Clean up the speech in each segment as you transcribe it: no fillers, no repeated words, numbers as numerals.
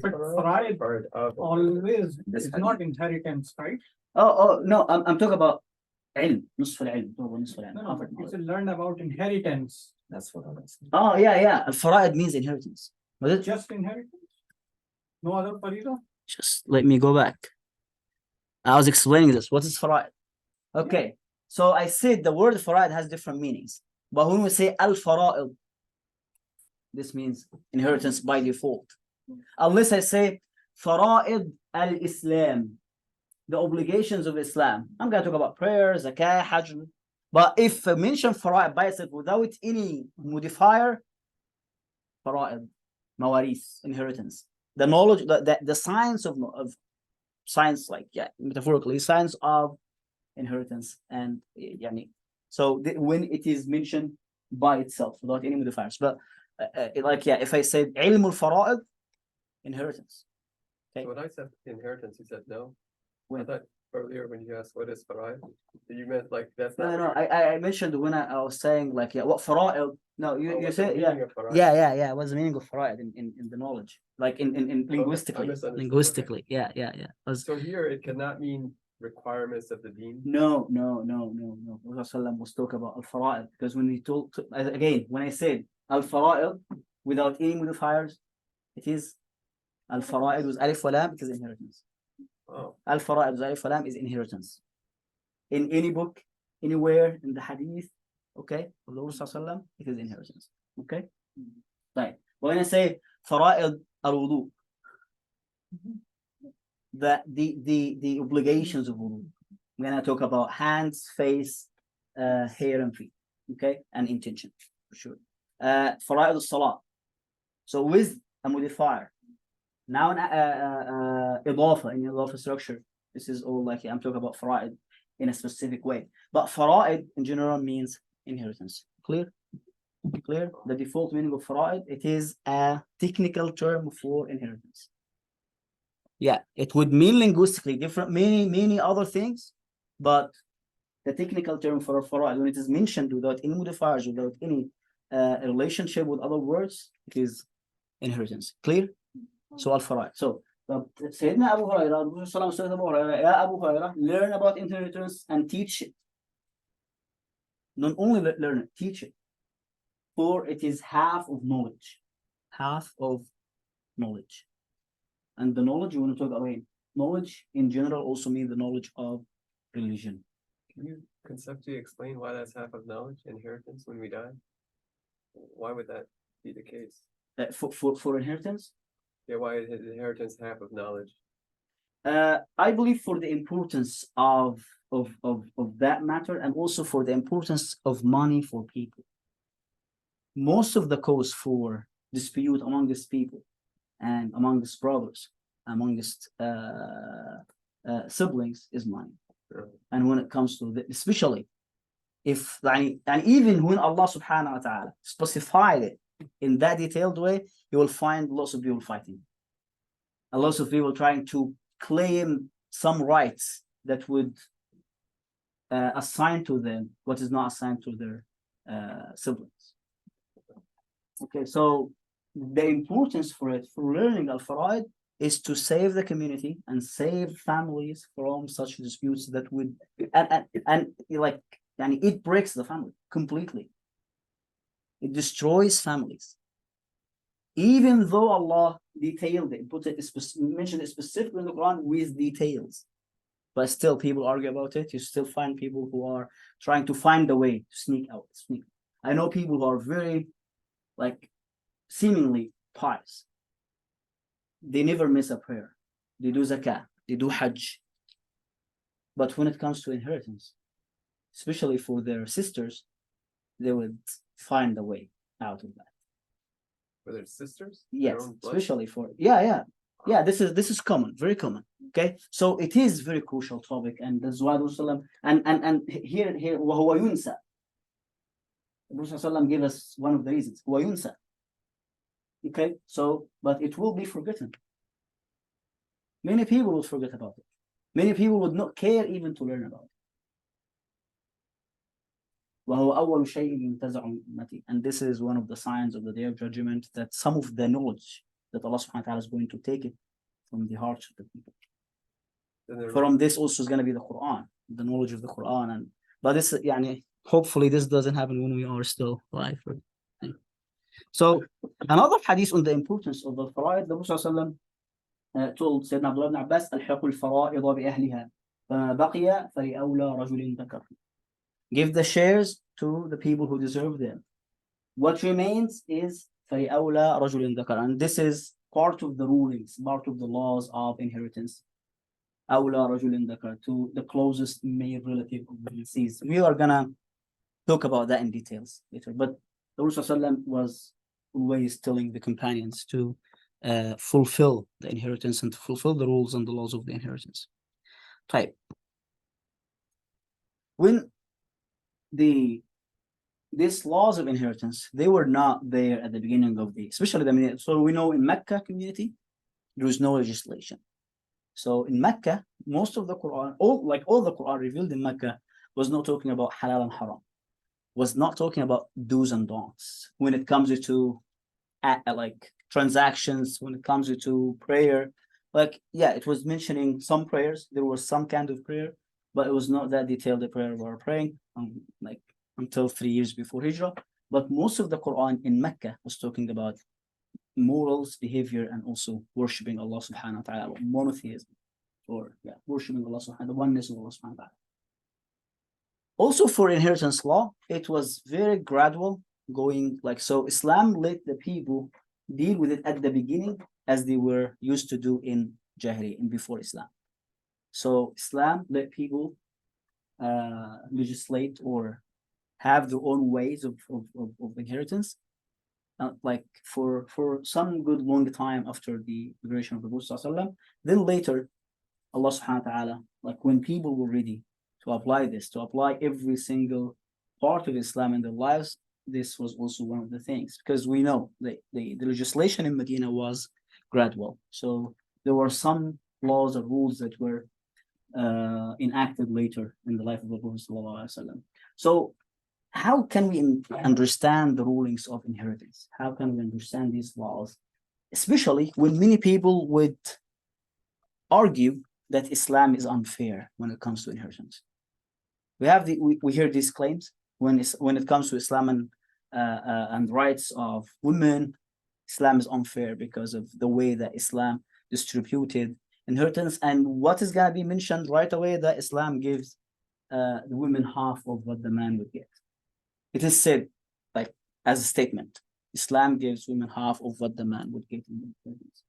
But fara'id always This is hadith. not inheritance, right? Oh no, I'm talking about علم نصف العلم نصف العلم No, half but of you knowledge. should learn about inheritance. That's what I was saying. Oh yeah الفرائض means inheritance. Was it? Just inheritance? No other farida? Just let me go back. I was explaining this. What is fara'id? Okay, so I said the word fara'id has different meanings. But when we say al-fara'id, this means inheritance by default. Unless I say fara'id al-Islam, the obligations of Islam. I'm going to talk about prayer, zakah, hajj. But if I mention fara'id by itself without any modifier, fara'id, mawaris, inheritance. The knowledge, the science of science, like metaphorically, science of inheritance. And so when it is mentioned by itself without any modifiers. But if I said ilm al-fara'id, inheritance. So when I said inheritance, you said no. When? I thought earlier when you asked what is fara'id, you meant like that's No, not. no, I mentioned when I was saying what fara'id. No, you what's the said meaning of fara'id? yeah. What's the meaning of fara'id in the knowledge? Like in linguistically. misunderstood. Linguistically, yeah. So here it cannot mean requirements of the deen. No. Rasulullah was talking about al-fara'id because when he told again, when I said al-fara'id without any modifiers, it is al-fara'id with alif wa lam because inheritance. Oh, Al-fara'id with alif wa lam is inheritance. In any book, anywhere in the hadith, okay, of the Prophet, it is inheritance. Okay? Right. When I say fara'id al-wudu, the obligations of wudu. I'm gonna talk about hands, face, hair, and feet. Okay, and intention for sure. Fara'id al-salah. So with a modifier. Now idafa in idafa structure. This is all like I'm talking about fara'id in a specific way. But fara'id in general means inheritance. Clear? Clear? The default meaning of fara'id, it is a technical term for inheritance. Yeah, it would mean linguistically different, many other things, but the technical term for fara'id, when it is mentioned without any modifiers, without any relationship with other words, it is inheritance. Clear? So al-fara'id. So Sayyidina Abu Hurairah, said Abu Hurairah, Ya Abu Hurairah, learn about inheritance and teach it. Not only learn it, teach it. For it is half of knowledge. Half of knowledge. And the knowledge you want to talk about, knowledge in general also means the knowledge of religion. can you conceptually explain why that's half of knowledge, inheritance when we die? Why would that be the case? For inheritance? Yeah, why is inheritance half of knowledge? I believe for the importance of that matter and also for the importance of money for people. Most of the cause for dispute amongst people and amongst brothers, amongst siblings is money. Sure. And when it comes to especially if and even when Allah subhanahu wa ta'ala specified it in that detailed way, you will find lots of people fighting. And lots of people trying to claim some rights that would assign to them what is not assigned to their siblings. Okay, so the importance for learning al-fara'id is to save the community and save families from such disputes that would and it breaks the family completely. It destroys families. Even though Allah detailed it, mentioned it specifically in the Quran with details, but still people argue about it. You still find people who are trying to find a way to sneak out. I know people who are very seemingly pious. They never miss a prayer. They do zakah, they do hajj. But when it comes to inheritance, especially for their sisters, they would find a way out of that. For their sisters? Yes, especially for this is common, very common. Okay, so it is very crucial topic, and that's why and here وهو ينسى. The Prophet gave us one of the reasons. هو ينسى. Okay, so but it will be forgotten. Many people will forget about it. Many people would not care even to learn about it. وهو أول شيء ينتزع من أمتي. And this is one of the signs of the Day of Judgment, that some of the knowledge that Allah subhanahu wa ta'ala is going to take it from the hearts of the people. Then there- From this also is going to be the Quran, the knowledge of the Quran. And but this, يعني, hopefully this doesn't happen when we are still alive. So another hadith on the importance of the fara'id, the Prophet ﷺ, told Sayyidina Abdullah ibn Abbas, الحق الفرائض بأهلها فما بقي فلأولى رجل ذكر. Give the shares to the people who deserve them. What remains is فلأولى رجل ذكر. And this is part of the rulings, part of the laws of inheritance. أولى رجل ذكر, to the closest male relative of the deceased. We are gonna talk about that in details later. But the Prophet ﷺ was always telling the companions to fulfill the inheritance and to fulfill the rules and the laws of the inheritance. Type. When these laws of inheritance, they were not there at the beginning of especially the, so we know in Mecca community, there was no legislation. So in Mecca, most of the Quran, all the Quran revealed in Mecca was not talking about halal and haram, was not talking about do's and don'ts when it comes to like transactions, when it comes to prayer. Like, yeah, it was mentioning some prayers. There was some kind of prayer, but it was not that detailed the prayer we were praying like until 3 years before Hijrah. But most of the Quran in Mecca was talking about morals, behavior, and also worshiping Allah subhanahu wa ta'ala, monotheism, or worshiping Allah subhanahu wa ta'ala, the oneness of Allah subhanahu wa ta'ala. Also for inheritance law, it was very gradual going, like, so Islam let the people deal with it at the beginning as they were used to do in Jahiliyyah, and before Islam. So Islam let people legislate or have their own ways of inheritance, like for some good long time after the liberation of the Prophet. Then later, Allah subhanahu wa ta'ala, like when people were ready to apply this, to apply every single part of Islam in their lives, this was also one of the things, because we know the legislation in Medina was gradual. So there were some laws or rules that were enacted later in the life of the Prophet. So how can we understand the rulings of inheritance? How can we understand these laws? Especially when many people would argue that Islam is unfair when it comes to inheritance. We hear these claims when it comes to Islam and rights of women. Islam is unfair because of the way that Islam distributed inheritance, and what is going to be mentioned right away, that Islam gives the women half of what the man would get. It is said, like, as a statement, Islam gives women half of what the man would get in inheritance.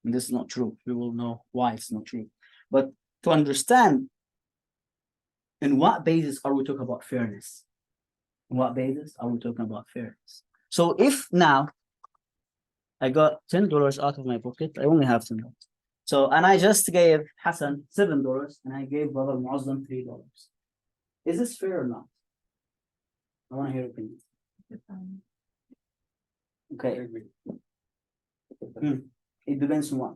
And this is not true. We will know why it's not true. But to understand, in what basis are we talking about fairness? In what basis are we talking about fairness? So if now I got $10 out of my pocket, I only have $10. So, and I just gave Hassan $7 and I gave Brother Muazzam $3. Is this fair or not? I want to hear your opinion. Okay. It depends on what.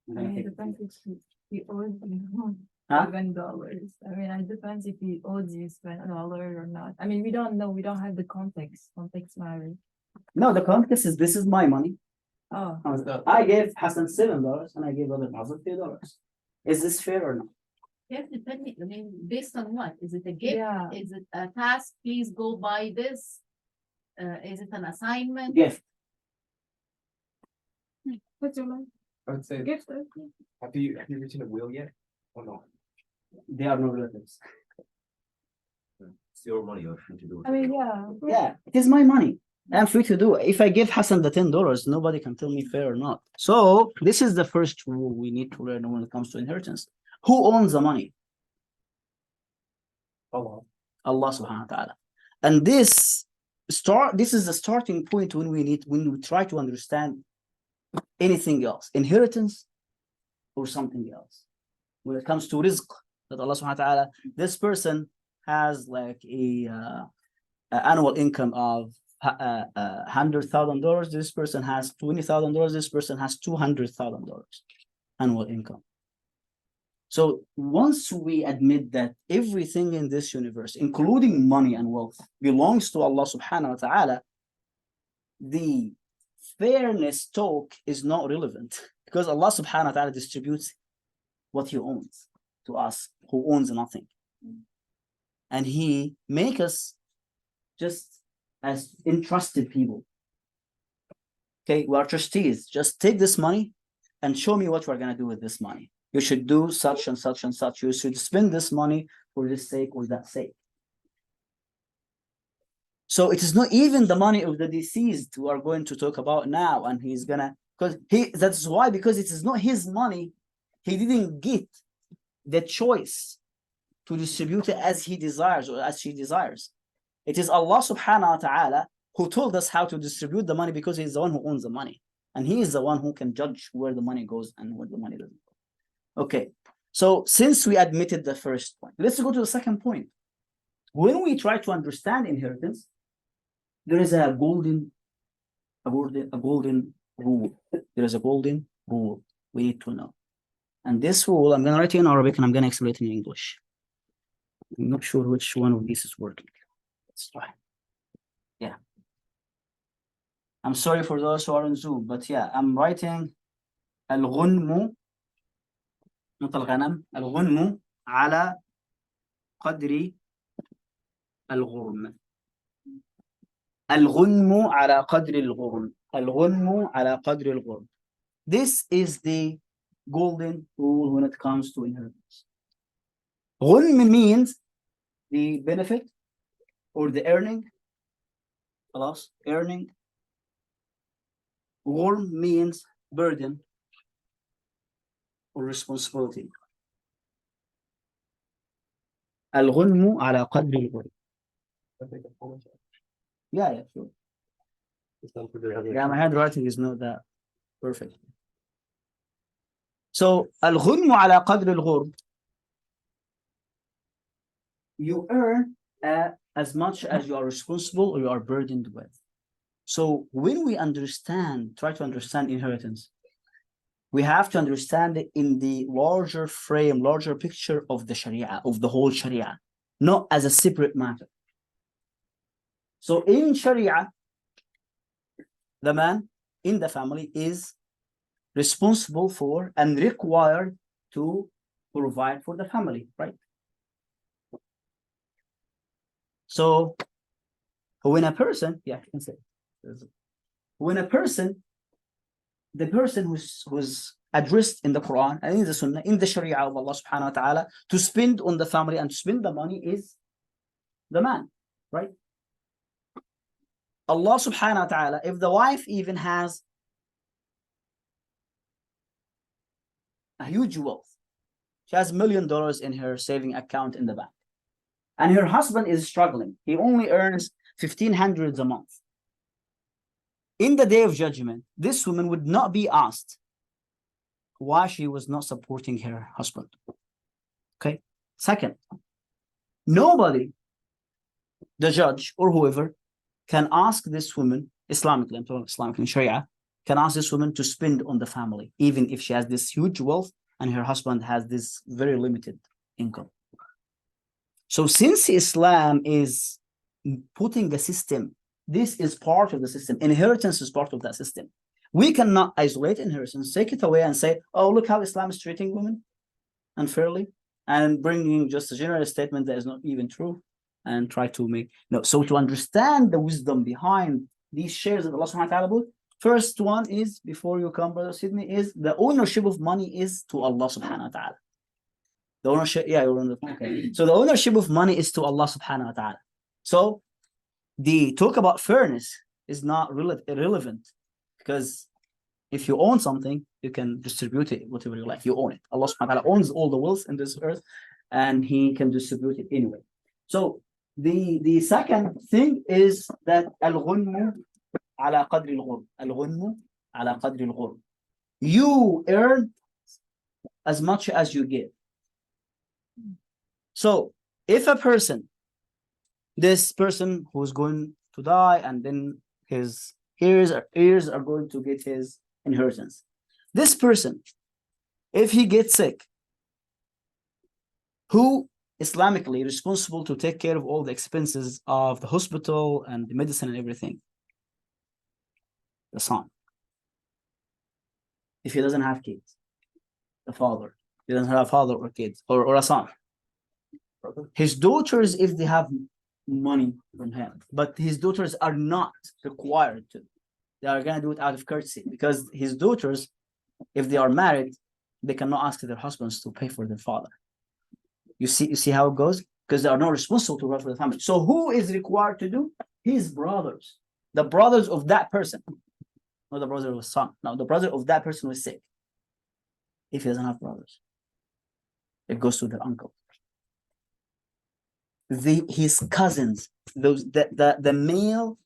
I mean, it depends if he owes you Huh? $7. I mean, it depends if he owes you $7 or not. I mean, we don't know. We don't have the context. Context matters. No, the context is this is my money. Oh, I gave Hassan $7 and I gave Brother Muazzam $3. Is this fair or not? Yes, depending, I mean, based on what? Is it a gift? yeah. Is it a task? Please go buy this. Is it an assignment? Gift. What's your mind? I would say, Gift. have you written a will yet? Or not? They are no relatives. It's your money, you're free to do it. I mean, yeah. Yeah, it is my money. I'm free to do it. If I give Hassan the $10, nobody can tell me fair or not. So this is the first rule we need to learn when it comes to inheritance. Who owns the money? Allah. Allah subhanahu wa ta'ala. And this is the starting point when we try to understand anything else, inheritance or something else. When it comes to rizq, that Allah subhanahu wa ta'ala, this person has like a annual income of $100,000. This person has $20,000. This person has $200,000 annual income. So once we admit that everything in this universe, including money and wealth, belongs to Allah subhanahu wa ta'ala, the fairness talk is not relevant because Allah subhanahu wa ta'ala distributes what he owns to us who owns nothing. And he make us just as entrusted people. Okay, we are trustees. Just take this money and show me what we're gonna do with this money. You should do such and such and such. You should spend this money for this sake or that sake. So it is not even the money of the deceased we are going to talk about now, and he's gonna that's why, because it is not his money, he didn't get the choice to distribute it as he desires or as she desires. It is Allah subhanahu wa ta'ala who told us how to distribute the money because he's the one who owns the money. And he is the one who can judge where the money goes and where the money doesn't go. Okay, so since we admitted the first point, let's go to the second point. When we try to understand inheritance, there is a golden rule. There is a golden rule we need to know. And this rule, I'm going to write it in Arabic and I'm going to explain it in English. I'm not sure which one of these is working. Let's try. Yeah. I'm sorry for those who are on Zoom, but yeah, I'm writing الغنم not الغنم الغنم على قدر الغرم الغنم على قدر الغرم الغنم على قدر الغرم. This is the golden rule when it comes to inheritance. غنم means the benefit or the earning. خلاص, earning. غرم means burden or responsibility. الغنم على قدر الغرم. Yeah, sure. Yeah, my handwriting is not that perfect. So الغنم على قدر الغرم, you earn as much as you are responsible or you are burdened with. So when we try to understand inheritance, we have to understand it in the larger frame, larger picture of the Sharia, of the whole Sharia, not as a separate matter. So in Sharia, the man in the family is responsible for and required to provide for the family, right? So when a person, yeah, I can say, when a person, the person who's addressed in the Quran and in the Sunnah, in the Sharia of Allah subhanahu wa ta'ala, to spend on the family and to spend the money is the man, right? Allah subhanahu wa ta'ala, if the wife even has a huge wealth, she has $1 million in her saving account in the bank, and her husband is struggling, he only earns $1,500 a month. In the day of judgment, this woman would not be asked why she was not supporting her husband. Okay. Second, nobody, the judge or whoever, can ask this woman, Islamically, I'm talking Islamically in Sharia, can ask this woman to spend on the family, even if she has this huge wealth and her husband has this very limited income. So since Islam is putting a system, this is part of the system. Inheritance is part of that system. We cannot isolate inheritance, take it away and say, oh, look how Islam is treating women unfairly, and bringing just a general statement that is not even true and try to make, no. So to understand the wisdom behind these shares that Allah subhanahu wa ta'ala put, first one is, before you come, Brother Sydney, is the ownership of money is to Allah subhanahu wa ta'ala. The ownership, yeah, you're on the phone. Okay. So the ownership of money is to Allah subhanahu wa ta'ala. So the talk about fairness is not irrelevant, because if you own something, you can distribute it whatever you like. You own it. Allah subhanahu wa ta'ala owns all the wealth in this earth, and He can distribute it anyway. So the second thing is that al-ghunmu ala qadri al-ghurm. Al-ghunmu ala qadri al-ghurm. You earn as much as you give. So if a person, this person who's going to die, and then his heirs are going to get his inheritance. This person, if he gets sick, who Islamically responsible to take care of all the expenses of the hospital and the medicine and everything? The son. if he doesn't have kids, the father, he doesn't have a father or kids or a son. His daughters, if they have money from him, but his daughters are not required to. They are gonna do it out of courtesy because his daughters, if they are married, they cannot ask their husbands to pay for their father. You see how it goes? Because they are not responsible to provide for the family. So who is required to do? His brothers, the brothers of that person, not the brother of his son. No, the brother of that person was sick. If he doesn't have brothers, it goes to their uncle. His cousins, the male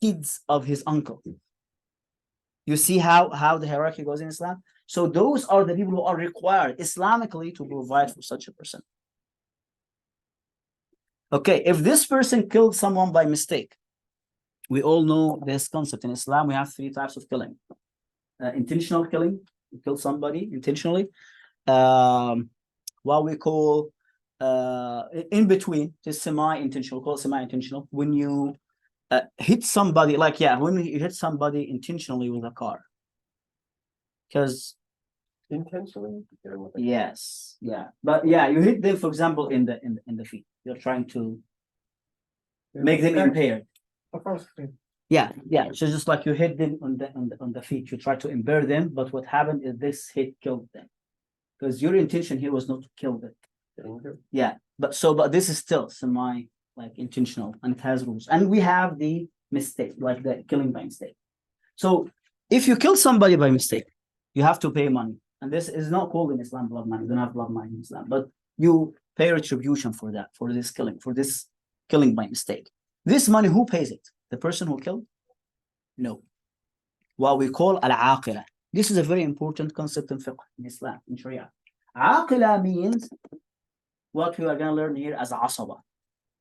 kids of his uncle. You see how the hierarchy goes in Islam? So those are the people who are required Islamically to provide for such a person. Okay, if this person killed someone by mistake, we all know this concept. In Islam, we have 3 types of killing. Intentional killing, you kill somebody intentionally. What we call in between, just semi-intentional, call it semi-intentional. When you hit somebody, when you hit somebody intentionally with a car. Because Intentionally? yes, yeah, but yeah, you hit them, for example, in the feet. You're trying to make them impaired. Of course. Yeah. So just like you hit them on the feet, you try to impair them, but what happened is this hit killed them. Because your intention here was not to kill them. Yeah, but this is still semi intentional and it has rules. And we have the mistake, like the killing by mistake. So if you kill somebody by mistake, you have to pay money. And this is not called in Islam blood money. You don't have blood money in Islam, but you pay retribution for that, for this killing by mistake. This money, who pays it? The person who killed? No. What we call al-aqila. This is a very important concept in fiqh, in Islam, in Sharia. Aqila means what we are going to learn here as asaba.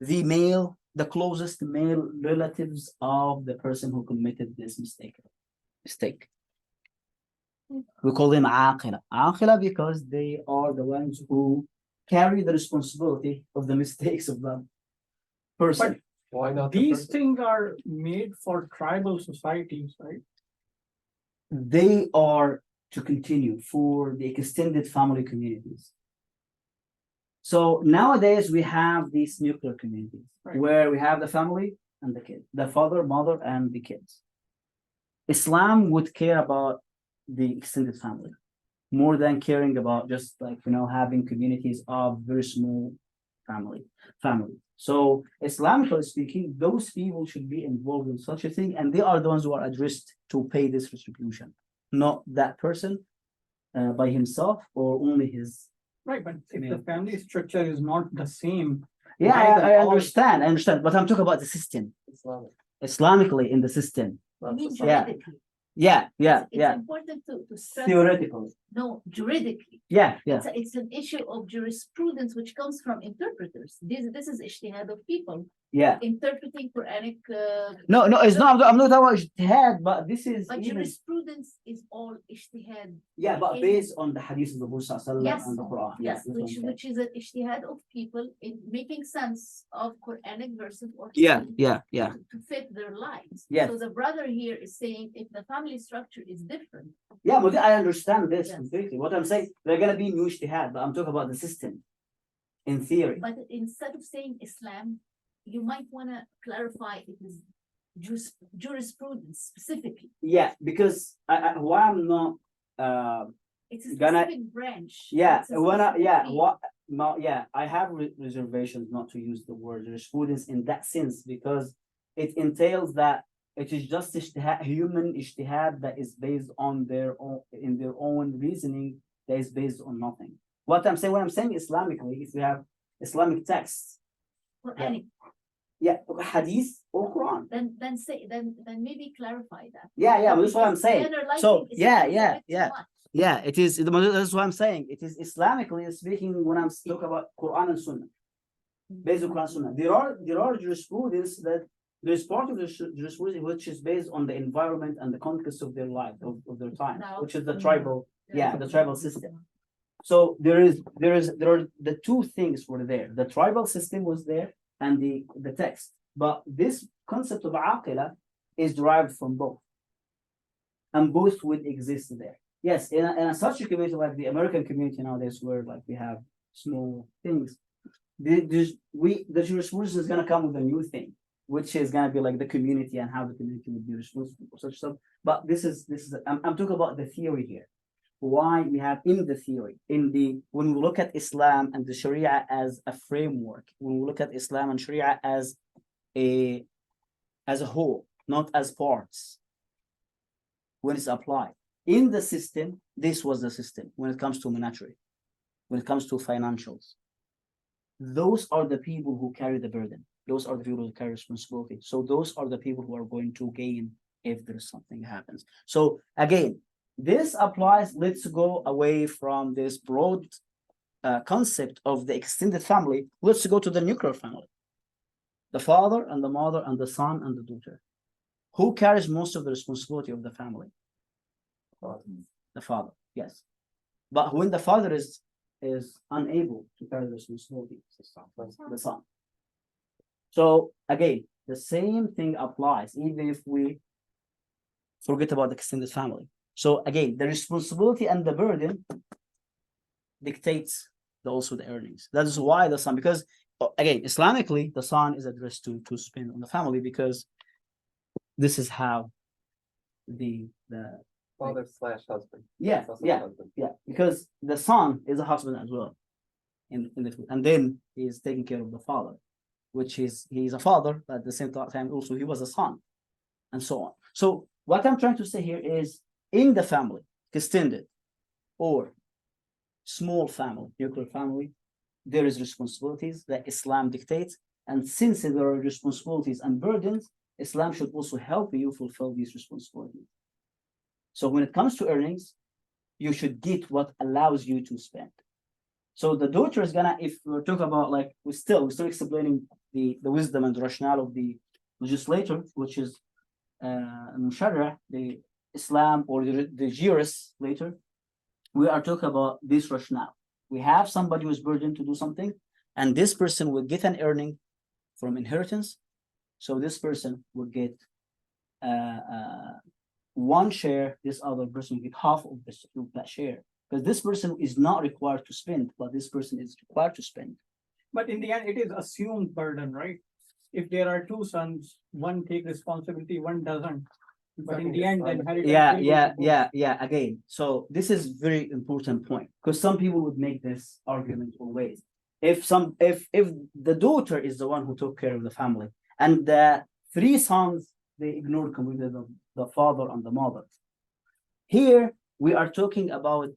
The closest male relatives of the person who committed this mistake. We call them aqila. Aqila because they are the ones who carry the responsibility of the mistakes of the person. Why not? the These person? things are made for tribal societies, right? They are to continue for the extended family communities. So nowadays we have these nuclear communities where we have the family and the kid, the father, mother, and the kids. Islam would care about the extended family more than caring about just having communities of very small family. So Islamically speaking, those people should be involved in such a thing, and they are the ones who are addressed to pay this retribution, not that person by himself or only his. Right, but if the family structure is not the same. Yeah, why I understand, but I'm talking about the system. Islamic. Islamically in the system. I mean, Yeah. juridically. Yeah. It's important to stress. Theoretically. No, juridically. Yeah. It's an issue of jurisprudence which comes from interpreters. This is ijtihad of people Yeah. interpreting Quranic. No, it's not. I'm not talking about ijtihad, but this is But even. jurisprudence is all ijtihad. Yeah, but based on the hadith of the Prophet Yes, and the Quran. yes, that's what I'm saying. which is an ijtihad of people in making sense of Quranic verses or Yeah. to fit their lives. Yes. So the brother here is saying if the family structure is different, Yeah, but I understand this Yes. completely. What I'm saying, they're gonna be new ijtihad, but I'm talking about the system. In theory. but instead of saying Islam, you might want to clarify it is jurisprudence specifically. Yeah, because why I'm not It's a Gonna- specific branch. yeah, It's a specific field. I have reservations not to use the word jurisprudence in that sense because it entails that it is just human ijtihad that is based on their own reasoning that is based on nothing. What I'm saying Islamically, if we have Islamic texts, Quranic. hadith or Quran. Then maybe clarify that. Yeah, but that's what I'm saying. Generalizing So, is yeah, a bit too much. Yeah, it is. That's what I'm saying. It is Islamically speaking when I'm talking about Quran and Sunnah. Based on Quran and Sunnah. There are jurisprudence that there's part of the jurisprudence which is based on the environment and the context of their life, of their time, Now- which is the tribal, the tribal system. So there are the two things were there. The tribal system was there and the text. But this concept of aqila is derived from both. And both would exist there. Yes, in such a community like the American community nowadays, where like we have small things, the jurisprudence is gonna come with a new thing, which is gonna be like the community and how the community would be responsible for such stuff. But I'm talking about the theory here. Why we have in the theory, when we look at Islam and the Sharia as a framework, when we look at Islam and Sharia as a whole, not as parts, when it's applied in the system, this was the system when it comes to monetary, when it comes to financials. Those are the people who carry the burden. Those are the people who carry responsibility. So those are the people who are going to gain if there's something happens. So again, this applies. Let's go away from this broad concept of the extended family. Let's go to the nuclear family. The father and the mother and the son and the daughter. Who carries most of the responsibility of the family? The father, yes. But when the father is unable to carry the responsibility, the son. So again, the same thing applies, even if we forget about the extended family. So again, the responsibility and the burden dictates also the earnings. That is why the son, because again, Islamically, the son is addressed to spend on the family, because this is how the Father / husband. yeah, It's also yeah, husband. yeah, because the son is a husband as well, and then he is taking care of the father, which is he's a father, but at the same time also he was a son, and so on. So what I'm trying to say here is, in the family, extended or small family, nuclear family, there is responsibilities that Islam dictates, and since there are responsibilities and burdens, Islam should also help you fulfill these responsibilities. So when it comes to earnings, you should get what allows you to spend. So the daughter is gonna, if we're talking about like, we're still explaining the wisdom and rationale of the legislator, which is Musharrah, the Islam, or the jurist later, we are talking about this rationale. We have somebody who is burdened to do something, and this person will get an earning from inheritance. So this person will get one share, this other person will get half of that share, because this person is not required to spend, but this person is required to spend. But in the end, it is assumed burden, right? If there are two sons, one take responsibility, one doesn't. But in the end, the inheritance. will go to both. Yeah. Again, so this is very important point, because some people would make this argument always. If the daughter is the one who took care of the family, and the three sons, they ignored completely the father and the mother. Here we are talking about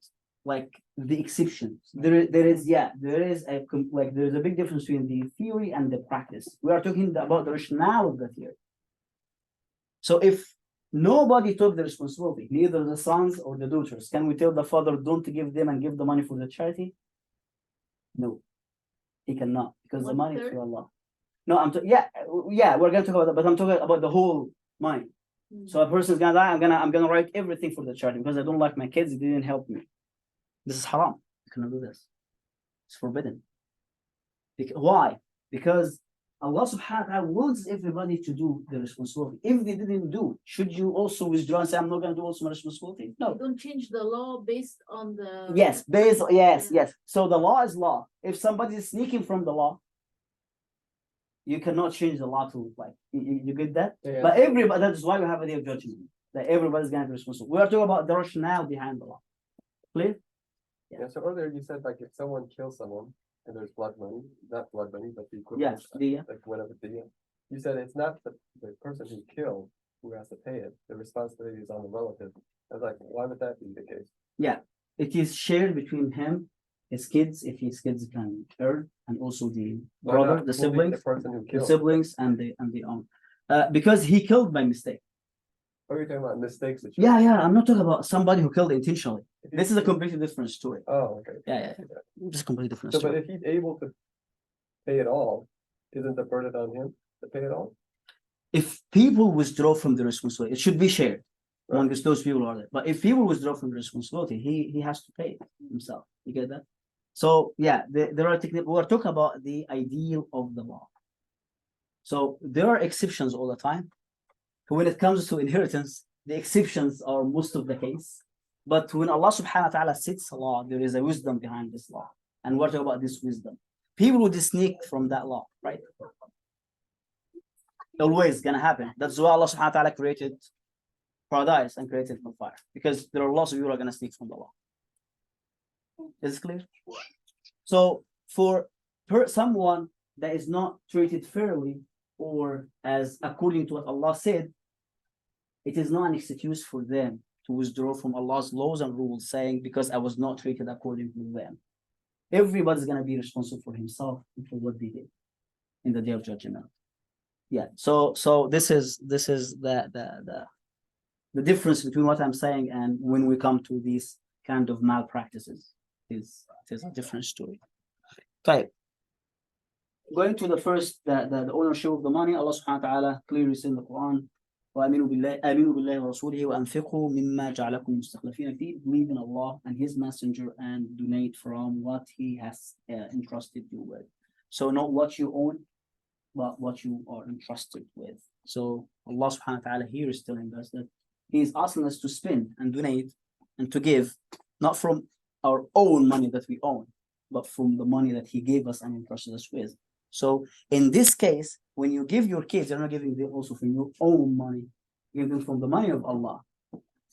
like the exceptions. There is a big difference between the theory and the practice. We are talking about the rationale of the theory. So if nobody took the responsibility, neither the sons or the daughters, can we tell the father don't give them and give the money for the charity? No, he cannot, because the money is for Allah. No, we're gonna talk about that, but I'm talking about the whole money. So a person's gonna die, I'm gonna write everything for the charity because I don't like my kids, they didn't help me. This is haram. You cannot do this. It's forbidden. Why? Because Allah subhanahu wa ta'ala wants everybody to do the responsibility. If they didn't do, should you also withdraw and say, I'm not gonna do also my responsibility? No. Don't change the law based on the. Yes. So the law is law. If somebody is sneaking from the law, you cannot change the law to like you get that? Yeah. But everybody, that's why we have a day of judgment. That everybody's gonna be responsible. We are talking about the rationale behind the law. Clear? Yeah, so earlier you said like if someone kills someone and there's blood money, not blood money, but the equivalent. Yes, the Like whatever the, you said it's not the person who killed who has to pay it. The responsibility is on the relative. I was like, why would that be the case? it is shared between him, his kids, if his kids can earn, and also the Why brother, not the fully siblings, The person who the killed. siblings and the own. Because he killed by mistake. What are you talking about? Mistakes that you. Yeah. I'm not talking about somebody who killed intentionally. This is a completely different story. Oh, okay. Yeah. Just a completely different So, but story. if he's able to pay it all, isn't the burden on him to pay it all? If people withdraw from the responsibility, it should be shared Right. amongst those people who are there. But if people withdraw from the responsibility, he has to pay it himself. You get that? So yeah, there are techniques. We're talking about the ideal of the law. So there are exceptions all the time. When it comes to inheritance, the exceptions are most of the case. But when Allah subhanahu wa ta'ala sets a law, there is a wisdom behind this law. And what about this wisdom? People would sneak from that law, right? Always gonna happen. That's why Allah subhanahu wa ta'ala created paradise and created from fire. Because there are lots of people who are gonna sneak from the law. Is it clear? So for someone that is not treated fairly or as according to what Allah said, it is not an excuse for them to withdraw from Allah's laws and rules, saying, because I was not treated according to them. Everybody's gonna be responsible for himself and for what they did in the day of judgment. Yeah. So this is the difference between what I'm saying and when we come to these kind of malpractices. It is a different story. Okay. Going to the first, the ownership of the money, Allah subhanahu wa ta'ala clearly said in the Quran, وَآمِنُوا بِاللَّهِ وَرَسُولِهِ وَأَنفِقُوا مِمَّا جَعَلَكُمْ مُسْتَخْلَفِينَ فِيهِ. Believe in Allah and His Messenger and donate from what He has entrusted you with. So not what you own, but what you are entrusted with. So Allah subhanahu wa ta'ala here is telling us that He is asking us to spend and donate and to give, not from our own money that we own, but from the money that He gave us and entrusted us with. So in this case, when you give your kids, you're not giving them also from your own money, you give them from the money of Allah.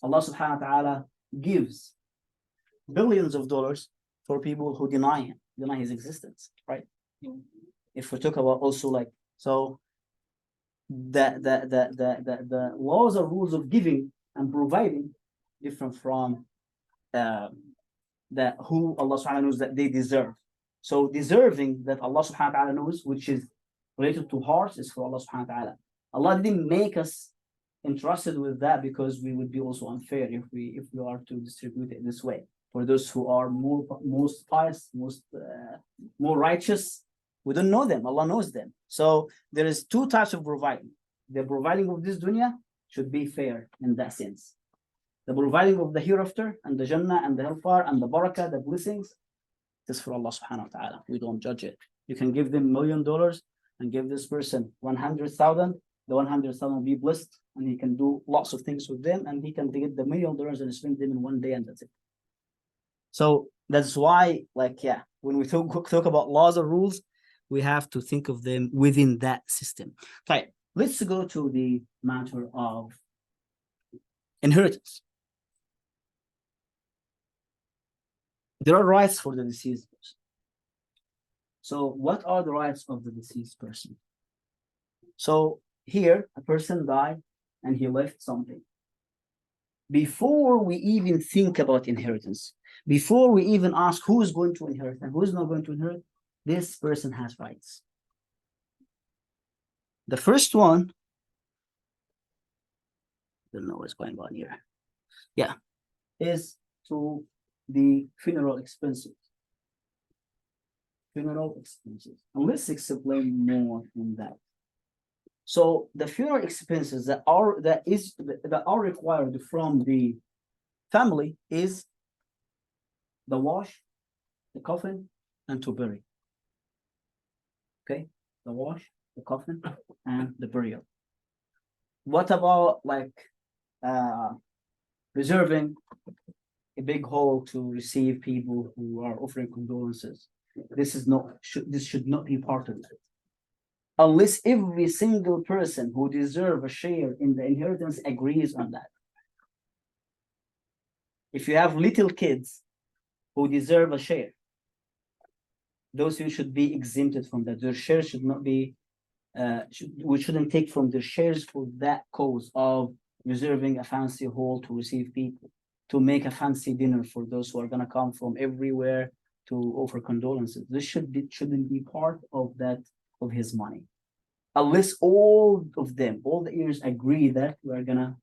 Allah subhanahu wa ta'ala gives billions of dollars for people who deny Him, deny His existence, right? If we talk about also like, so the laws or rules of giving and providing different from that who Allah subhanahu wa ta'ala knows that they deserve. So deserving that Allah subhanahu wa ta'ala knows, which is related to hearts, is for Allah subhanahu wa ta'ala. Allah didn't make us entrusted with that because we would be also unfair if we are to distribute it this way. For those who are most pious, more righteous, we don't know them. Allah knows them. So there is two types of providing. The providing of this dunya should be fair in that sense. The providing of the hereafter and the Jannah and the hellfire and the barakah, the blessings, is for Allah subhanahu wa ta'ala. We don't judge it. You can give them $1 million and give this person 100,000. The 100,000 will be blessed and he can do lots of things with them and he can get the $1 million and spend them in one day and that's it. So that's why, like, yeah, when we talk about laws or rules, we have to think of them within that system. Okay, let's go to the matter of inheritance. There are rights for the deceased person. So what are the rights of the deceased person? So here, a person died and he left something. Before we even think about inheritance, before we even ask who is going to inherit and who is not going to inherit, this person has rights. The first one, I don't know what's going on here. Yeah, is to the funeral expenses. Funeral expenses. And let's explain more on that. So the funeral expenses that are required from the family is the wash, the coffin, and to bury. Okay, the wash, the coffin, and the burial. What about like reserving a big hall to receive people who are offering condolences? This should not be part of it. Unless every single person who deserves a share in the inheritance agrees on that. If you have little kids who deserve a share, those who should be exempted from that. Their shares should not be, we shouldn't take from their shares for that cause of reserving a fancy hall to receive people, to make a fancy dinner for those who are going to come from everywhere to offer condolences. This shouldn't be part of that, of his money. Unless all of them, all the heirs agree that we're going to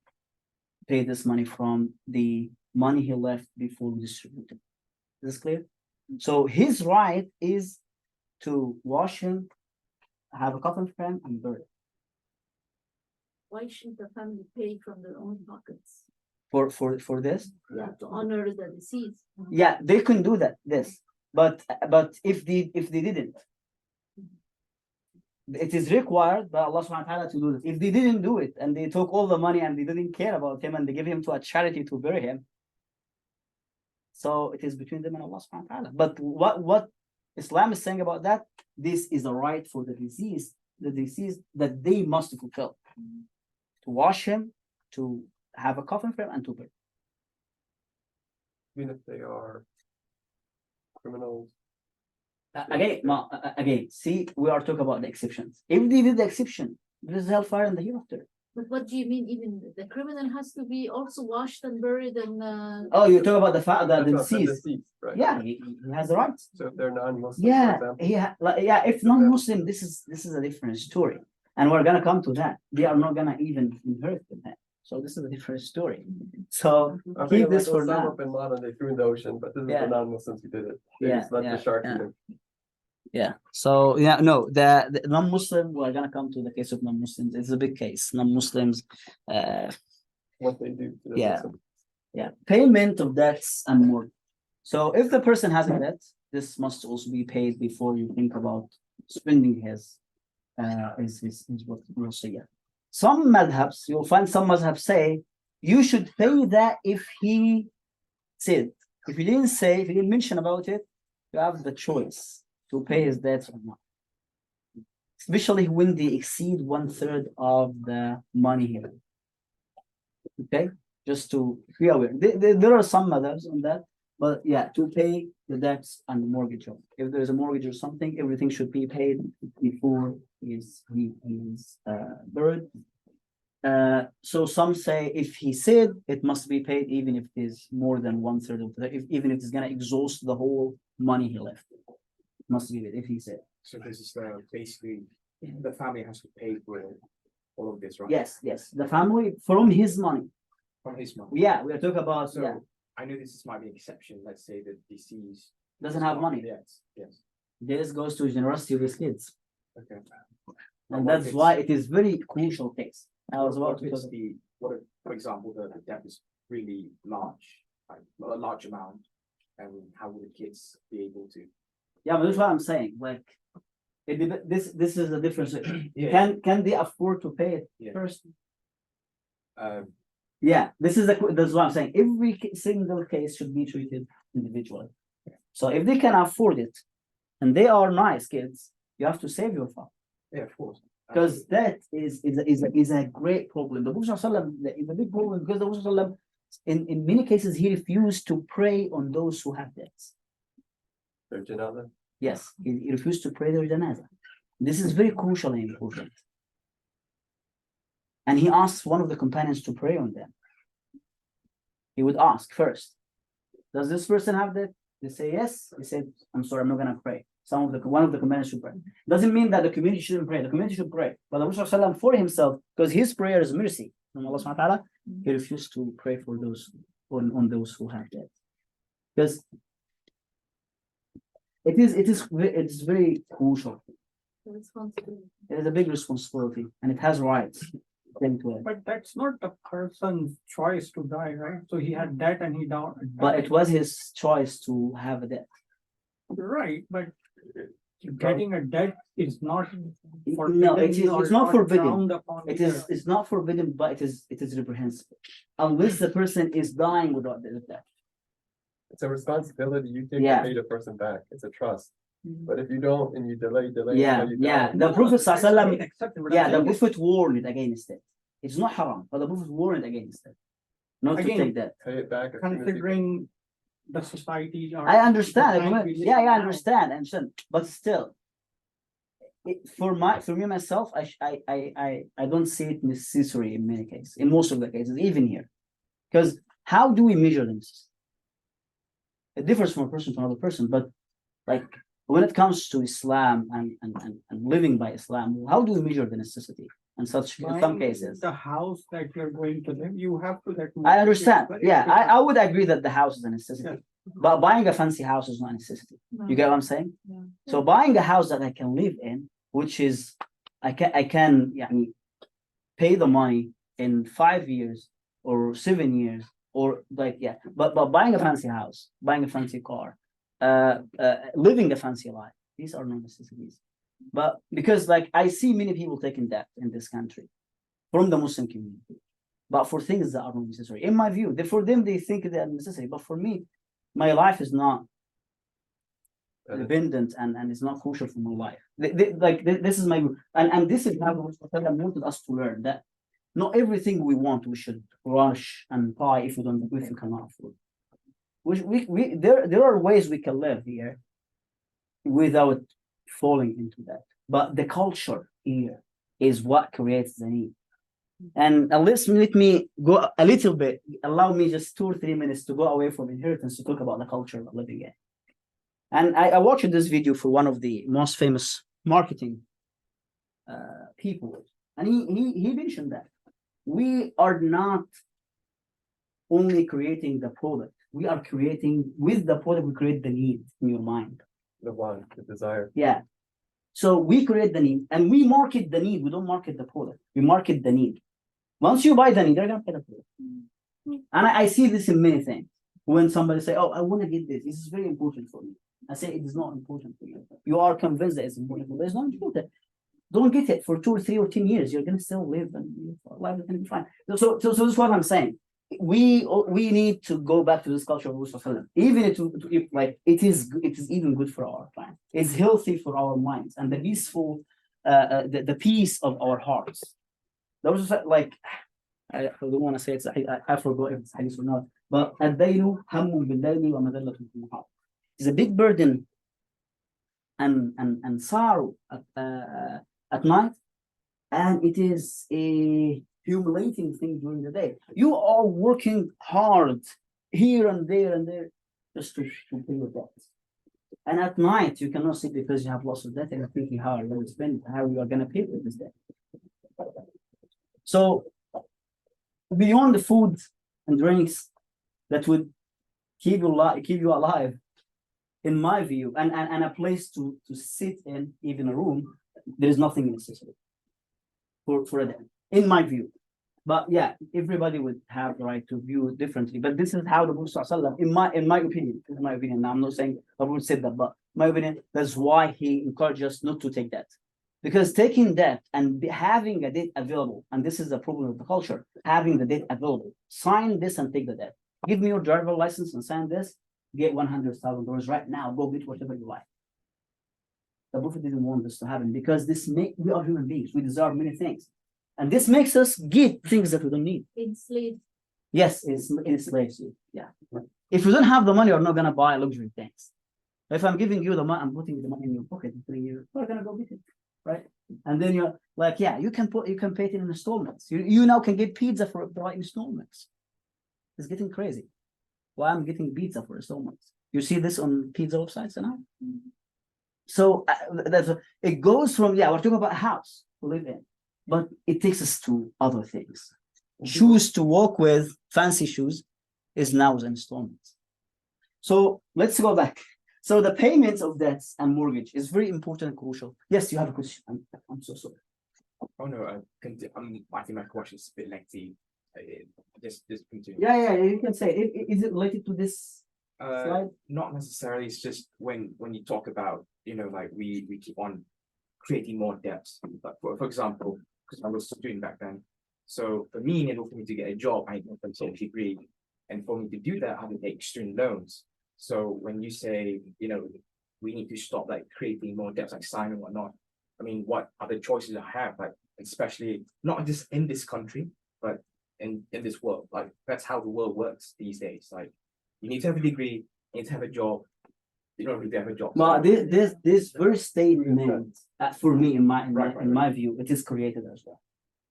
pay this money from the money he left before we distribute it. Is this clear? So his right is to wash him, have a coffin for him, and bury him. Why should the family pay from their own pockets? For this? Yeah, to honor the deceased. Yeah, they can do that, this. But if they didn't, it is required by Allah subhanahu wa ta'ala to do this. If they didn't do it and they took all the money and they didn't care about him and they give him to a charity to bury him, So it is between them and Allah subhanahu wa ta'ala. But what Islam is saying about that, this is a right for the deceased that they must fulfill. To wash him, to have a coffin for him, and to bury. Even if they are criminals. Again, see, we are talking about the exceptions. If they did the exception, there is hellfire in the hereafter. But what do you mean, even the criminal has to be also washed and buried and, Oh, you talk about the fact that the That's not deceased. right? Yeah, he has the rights. So if they're non-Muslim, for Yeah, example, yeah. If non-Muslim, this is a different story, and we're gonna come to that. They are not gonna even inherit them. So this is a different story. So I'm keep thinking this like for Osama now. bin Laden, they threw in the ocean, but this is Yeah. the non-Muslims who did it. They Yeah, just let yeah, the shark yeah. eat them. Yeah. So yeah, no, the non-Muslim. We're gonna come to the case of non-Muslims. It's a big case. Non-Muslims. What they do to the Yeah. Muslims. Yeah, payment of debts and more. So if the person has a debt, this must also be paid before you think about spending his what we'll say. Yeah. Some madhabs, you'll find some madhabs say you should pay that if he said. If he didn't say, if he didn't mention about it, you have the choice to pay his debts or not. Especially when they exceed 1/3 of the money here. Okay, just to be aware. There are some methods on that, but yeah, to pay the debts and the mortgage. If there's a mortgage or something, everything should be paid before he is buried. So some say if he said, it must be paid even if it is more than 1/3 of the, even if it's gonna exhaust the whole money he left. It must be paid if he said. So this is basically the family has to pay for all of this, right? Yes, the family from his money. From his money. Yeah, we are talking about, So yeah, I know this might be an exception. Let's say the deceased doesn't have money. Yes. This goes to generosity of his kids. Okay. And what that's if why it's- it is very crucial case. I was about What to if talk it's what if, for example, the debt is really large, like a large amount, and how would the kids be able to? yeah, but that's what I'm saying. Like, this is the difference. Yeah. Can they afford to pay it Yeah. first? Um, Yeah, that's what I'm saying. Every single case should be treated individually. So if they can afford it, and they are nice kids, you have to save your fund. yeah, of course. Because that is a great problem. The Prophet ﷺ is a big problem because the Prophet ﷺ, in many cases he refused to pray on those who have debts. Their janazah. Yes, he refused to pray their janazah. This is very crucial and important. And he asked one of the companions to pray on them. He would ask first, does this person have that? They say yes. He said, I'm sorry, I'm not gonna pray. One of the companions should pray. Doesn't mean that the community shouldn't pray. The community should pray. But the Prophet ﷺ for himself, because his prayer is mercy from Allah subhanahu wa ta'ala, he refused to pray for those on those who have that. Because it is very crucial. responsibility. It is a big responsibility and it has rights. linked to it. But that's not the person's choice to die, right? So he had debt and he died. But it was his choice to have a debt. Right, but getting a debt is not. No, it's not forbidden. frowned upon either. It's not forbidden, but it is reprehensible. Unless the person is dying without the debt. It's a responsibility you take Yeah. to pay the person back. It's a trust. But if you don't and you delay Yeah, until you yeah. die, The Prophet That's ﷺ, not accepted, but yeah, I'm the saying is- Prophet warned against it. It's not haram, but the Prophet warned against it. Not to Again, take that. pay it back as soon as you can. Considering the society. or I understand. the time we live Yeah, I now. understand. But still, for me myself, I don't see it necessary in many cases, in most of the cases, even here, because how do we measure this? It differs from a person to another person, but like when it comes to Islam and living by Islam, how do we measure the necessity in some Buying cases? The house that you're going to live, you have to let. I understand. It's Yeah, very I would agree that the house is a necessity, but buying a fancy house is not a necessity. You get what I'm saying? Yeah. So buying a house that I can live in, which is I can pay the money in 5 years or 7 years, or like but buying a fancy house, buying a fancy car, living a fancy life, these are not necessities. But because like I see many people taking debt in this country from the Muslim community, but for things that are not necessary. In my view, for them they think they are necessary, but for me, My life is not And it- dependent and it's not crucial for my life. This is my and this is how I wanted us to learn that not everything we want we should rush and buy if we cannot afford. There are ways we can live here without falling into that. But the culture here is what creates the need. And at least let me go a little bit, allow me just 2 or 3 minutes to go away from inheritance to talk about the culture of living in. And I watched this video for one of the most famous marketing people. And he mentioned that we are not only creating the product, we are creating with the product, we create the need in your mind. The want, the desire. Yeah. So we create the need and we market the need. We don't market the product. We market the need. Once you buy the need, they're gonna pay the product. And I see this in many things. When somebody say, "Oh, I want to get this. This is very important for me." I say it is not important for you. You are convinced that it's important, but it's not important. Don't get it for 2 or 3 or 10 years. You're gonna still live and your life is gonna be fine. So this is what I'm saying. We need to go back to this culture of Rasul. Even if like it is even good for our time. It's healthy for our minds and the peaceful the peace of our hearts. Those are like I don't want to say I forgot if it's hadith or not, but الدين هم بالليل ومذلة في النهار. It's a big burden and sorrow at night, and it is a humiliating thing during the day. You are working hard here and there just to pay your debts. And at night you cannot sleep because you have lots of debt and you're thinking how you're going to spend, how you are going to pay for this debt. So beyond the food and drinks that would keep you alive, in my view, and a place to sit in, even a room, there is nothing necessary for them, in my view. But yeah, everybody would have the right to view it differently. But this is how the Prophet ﷺ, in my opinion, now I'm not saying the Prophet said that, but my opinion, that's why he encouraged us not to take that. Because taking that and having a debt available, and this is the problem of the culture, having the debt available, sign this and take the debt. Give me your driver license and sign this, get $100,000 right now, go get whatever you like. The Prophet didn't want this to happen because we are human beings, we deserve many things. And this makes us get things that we don't need. Enslaved. Yes, it's slaves. Yeah. If you don't have the money, you're not gonna buy luxury things. If I'm giving you the money, I'm putting the money in your pocket in 3 years, you're gonna go get it, right? And then you're like, yeah, you can pay it in installments. You now can get pizza for installments. It's getting crazy. Well, I'm getting pizza for installments. You see this on pizza websites now. So it goes from we're talking about a house to live in, but it takes us to other things. Shoes to walk with, fancy shoes, is now installments. So let's go back. So the payments of debts and mortgage is very important and crucial. Yes, you have a question. I'm so sorry. Oh no, I think my question is a bit lengthy. Just continue. Yeah, you can say. Is it related to this slide? Not necessarily. It's just when you talk about, like we keep on creating more debts. But for example, because I was a student back then, so for me, in order for me to get a job, I need a social degree, and for me to do that, I had to take student loans. So when you say, we need to stop like creating more debts, like sign and whatnot. I mean, what other choices I have, like especially not just in this country, but in this world. Like that's how the world works these days. Like you need to have a degree, you need to have a job. You don't really have a job. Well, this very statement, for me, in my view, it is created as well.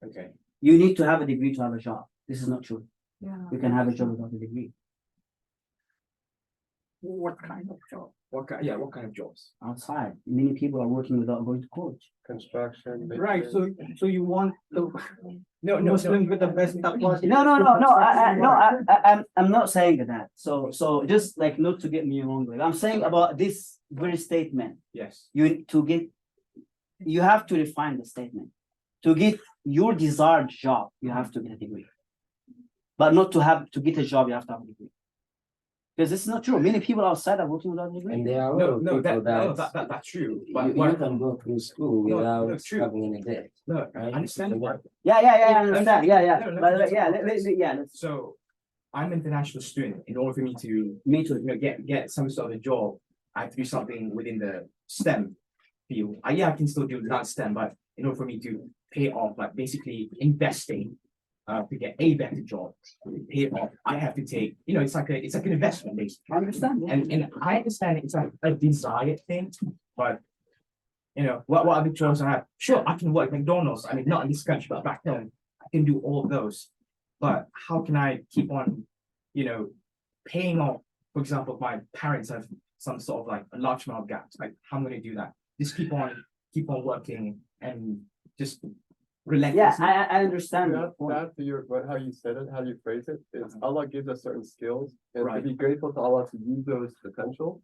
Okay. You need to have a degree to have a job. This is not true. Yeah. You can have a job without a degree. What kind of job? What kind of jobs? Outside, many people are working without going to college. Construction. Right, maintenance. so you want the No, Muslims with the best capacity. No. I'm not saying that. So just like not to get me wrong. I'm saying about this very statement. Yes. You have to refine the statement. To get your desired job, you have to get a degree. But not to get a job, you have to have a degree. Because this is not true. Many people outside are working without a degree. And there are a lot of people That's true. you, But you can go through school No, without true. having a debt. no, I Right? understand that. Yeah, I understand. Yeah. No, But let's- let's So I'm an international student. In order for me to Me too. get some sort of a job, I have to do something within the STEM field. Yeah, I can still do non-STEM, but in order for me to pay off, like basically investing to get a better job, pay it off, I have to take, it's like an investment basically. I understand. Yeah. And I understand it's like a desired thing, but what other jobs I have? Sure, I can work McDonald's. I mean, not in this country, but back then I can do all of those. But how can I keep on, paying off? For example, if my parents have some sort of like a large amount of gaps, like how I'm going to do that? Just keep on working and just relentlessly. Yeah, I understand. To your add- point. to add to your, how you said it, how you phrase it, is Allah gives us certain skills, and to Right. be grateful to Allah to use those potential.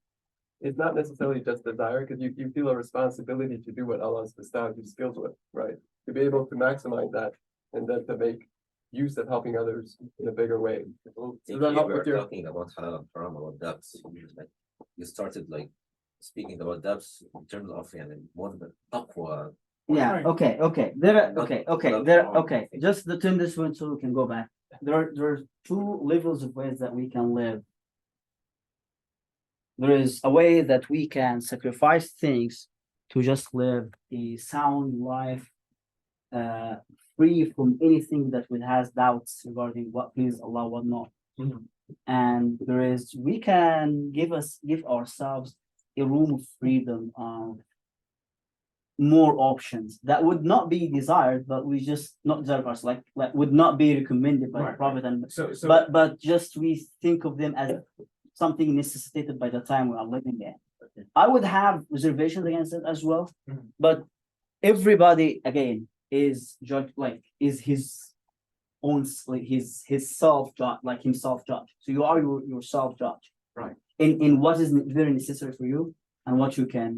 It's not necessarily just desire, because you feel a responsibility to do what Allah has bestowed you skills with, right? To be able to maximize that, and then to make use of helping others in a bigger way. Does If that you help were with your? talking about halal and haram, about debts, like you started like speaking about debts in terms of more than taqwa. Yeah, Right. okay. There are, Not- okay. Just to turn this one so we can go back. There are two levels of ways that we can live. There is a way that we can sacrifice things to just live a sound life, free from anything that will has doubts regarding what please Allah, what not. Mhm. And there is, we can give ourselves a room of freedom of more options that would not be desired, but we just not deserve us, like would not be recommended by the Right, Prophet, and So but just we think of them as something necessitated by the time we are living in. I would have reservations against it as well, Mhm. but everybody again is judged, like is his own, like his self judge, like himself judge. So you are your self judge, Right. In what is very necessary for you and what you can.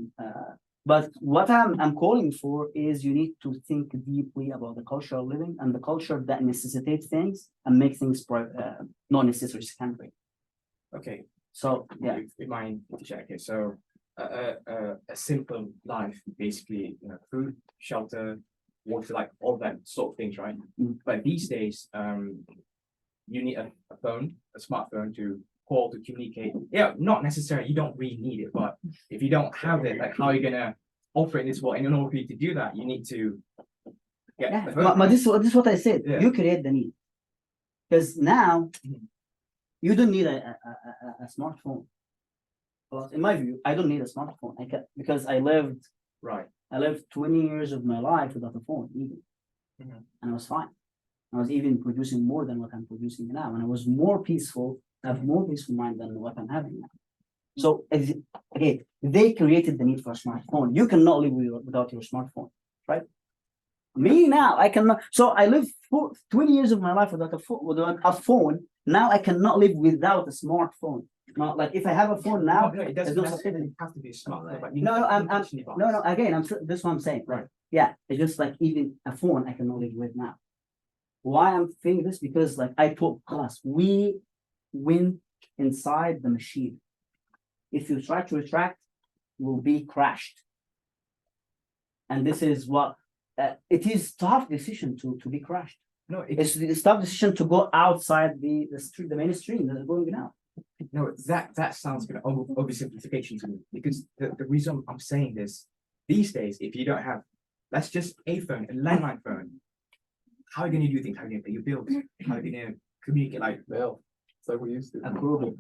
But what I'm calling for is you need to think deeply about the culture of living and the culture that necessitates things and make things not necessary secondary. okay. So yeah, If you mind to check. Okay, so a simple life, basically, food, shelter, water, like all that sort of things, right? Mm. But these days, you need a phone, a smartphone to call, to communicate. Yeah, not necessarily, you don't really need it, but if you don't have it, like how are you gonna offer it this world? And in order for you to do that, you need to get yeah. the phone. But this is what I said. Yeah. You create the need, because now Mhm. you don't need a smartphone. Well, in my view, I don't need a smartphone. I can, because Right. I lived 20 years of my life without a phone, even. Mhm. And I was fine. I was even producing more than what I'm producing now, and I was more peaceful, have more peaceful mind than what I'm having now. So again, they created the need for a smartphone. You cannot live without your smartphone, right? Me now, I cannot. So I lived 20 years of my life without a phone. Now I cannot live without a smartphone. Not like if I have a phone now, No, it there's doesn't no such thing. necessarily have to be a smartphone, but you No, need no, a I'm communication device. no, no. Again, this is what I'm saying. Right. Yeah, it's just like even a phone I cannot live with now. Why I'm saying this? Because like I told class, we went inside the machine. If you try to retract, will be crashed. And this is what it is tough decision to be crashed. No, It's tough decision to go outside the street, the mainstream that is going now. No, that sounds kind of oversimplification to me, because the reason I'm saying this, these days, if you don't have, that's just a phone, a landline phone, how are you gonna do things? How are you gonna pay your bills? How are you gonna communicate? Like, Mail, it's like we used to. Approval.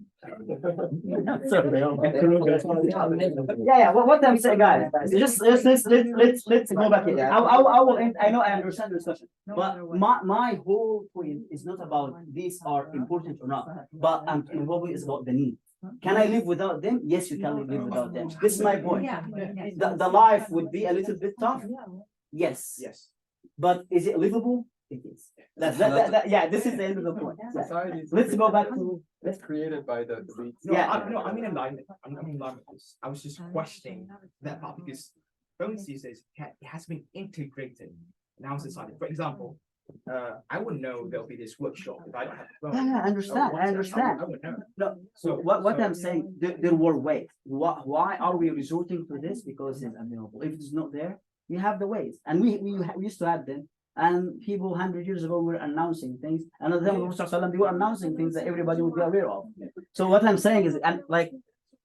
Yeah, what I'm saying, guys, just let's go back here. I will end, I know I understand the discussion, but my whole point is not about these are important or not, but I'm involved is about the need. Can I live without them? Yes, you can live without them. This is my point. The life would be a little bit tough. Yes, yes, but is it livable? It is. Yeah, this is the end of the point. Yeah. Society is Let's go back to. It's created by the elites. no, Yeah. I'm in alignment. I'm in alignment with this. I was just questioning that part because phones these days it has been integrated in our society. For example, I wouldn't know there'll be this workshop if I don't have a phone. Yeah, I understand. I understand. I wouldn't know. No, So what so- I'm saying, there were ways. Why are we resorting to this? Because it's available. If it's not there, we have the ways, and we used to have them. And people 100 years ago were announcing things, and at the time of the Prophet ﷺ, they were announcing things that everybody would be aware of. So what I'm saying is, and like,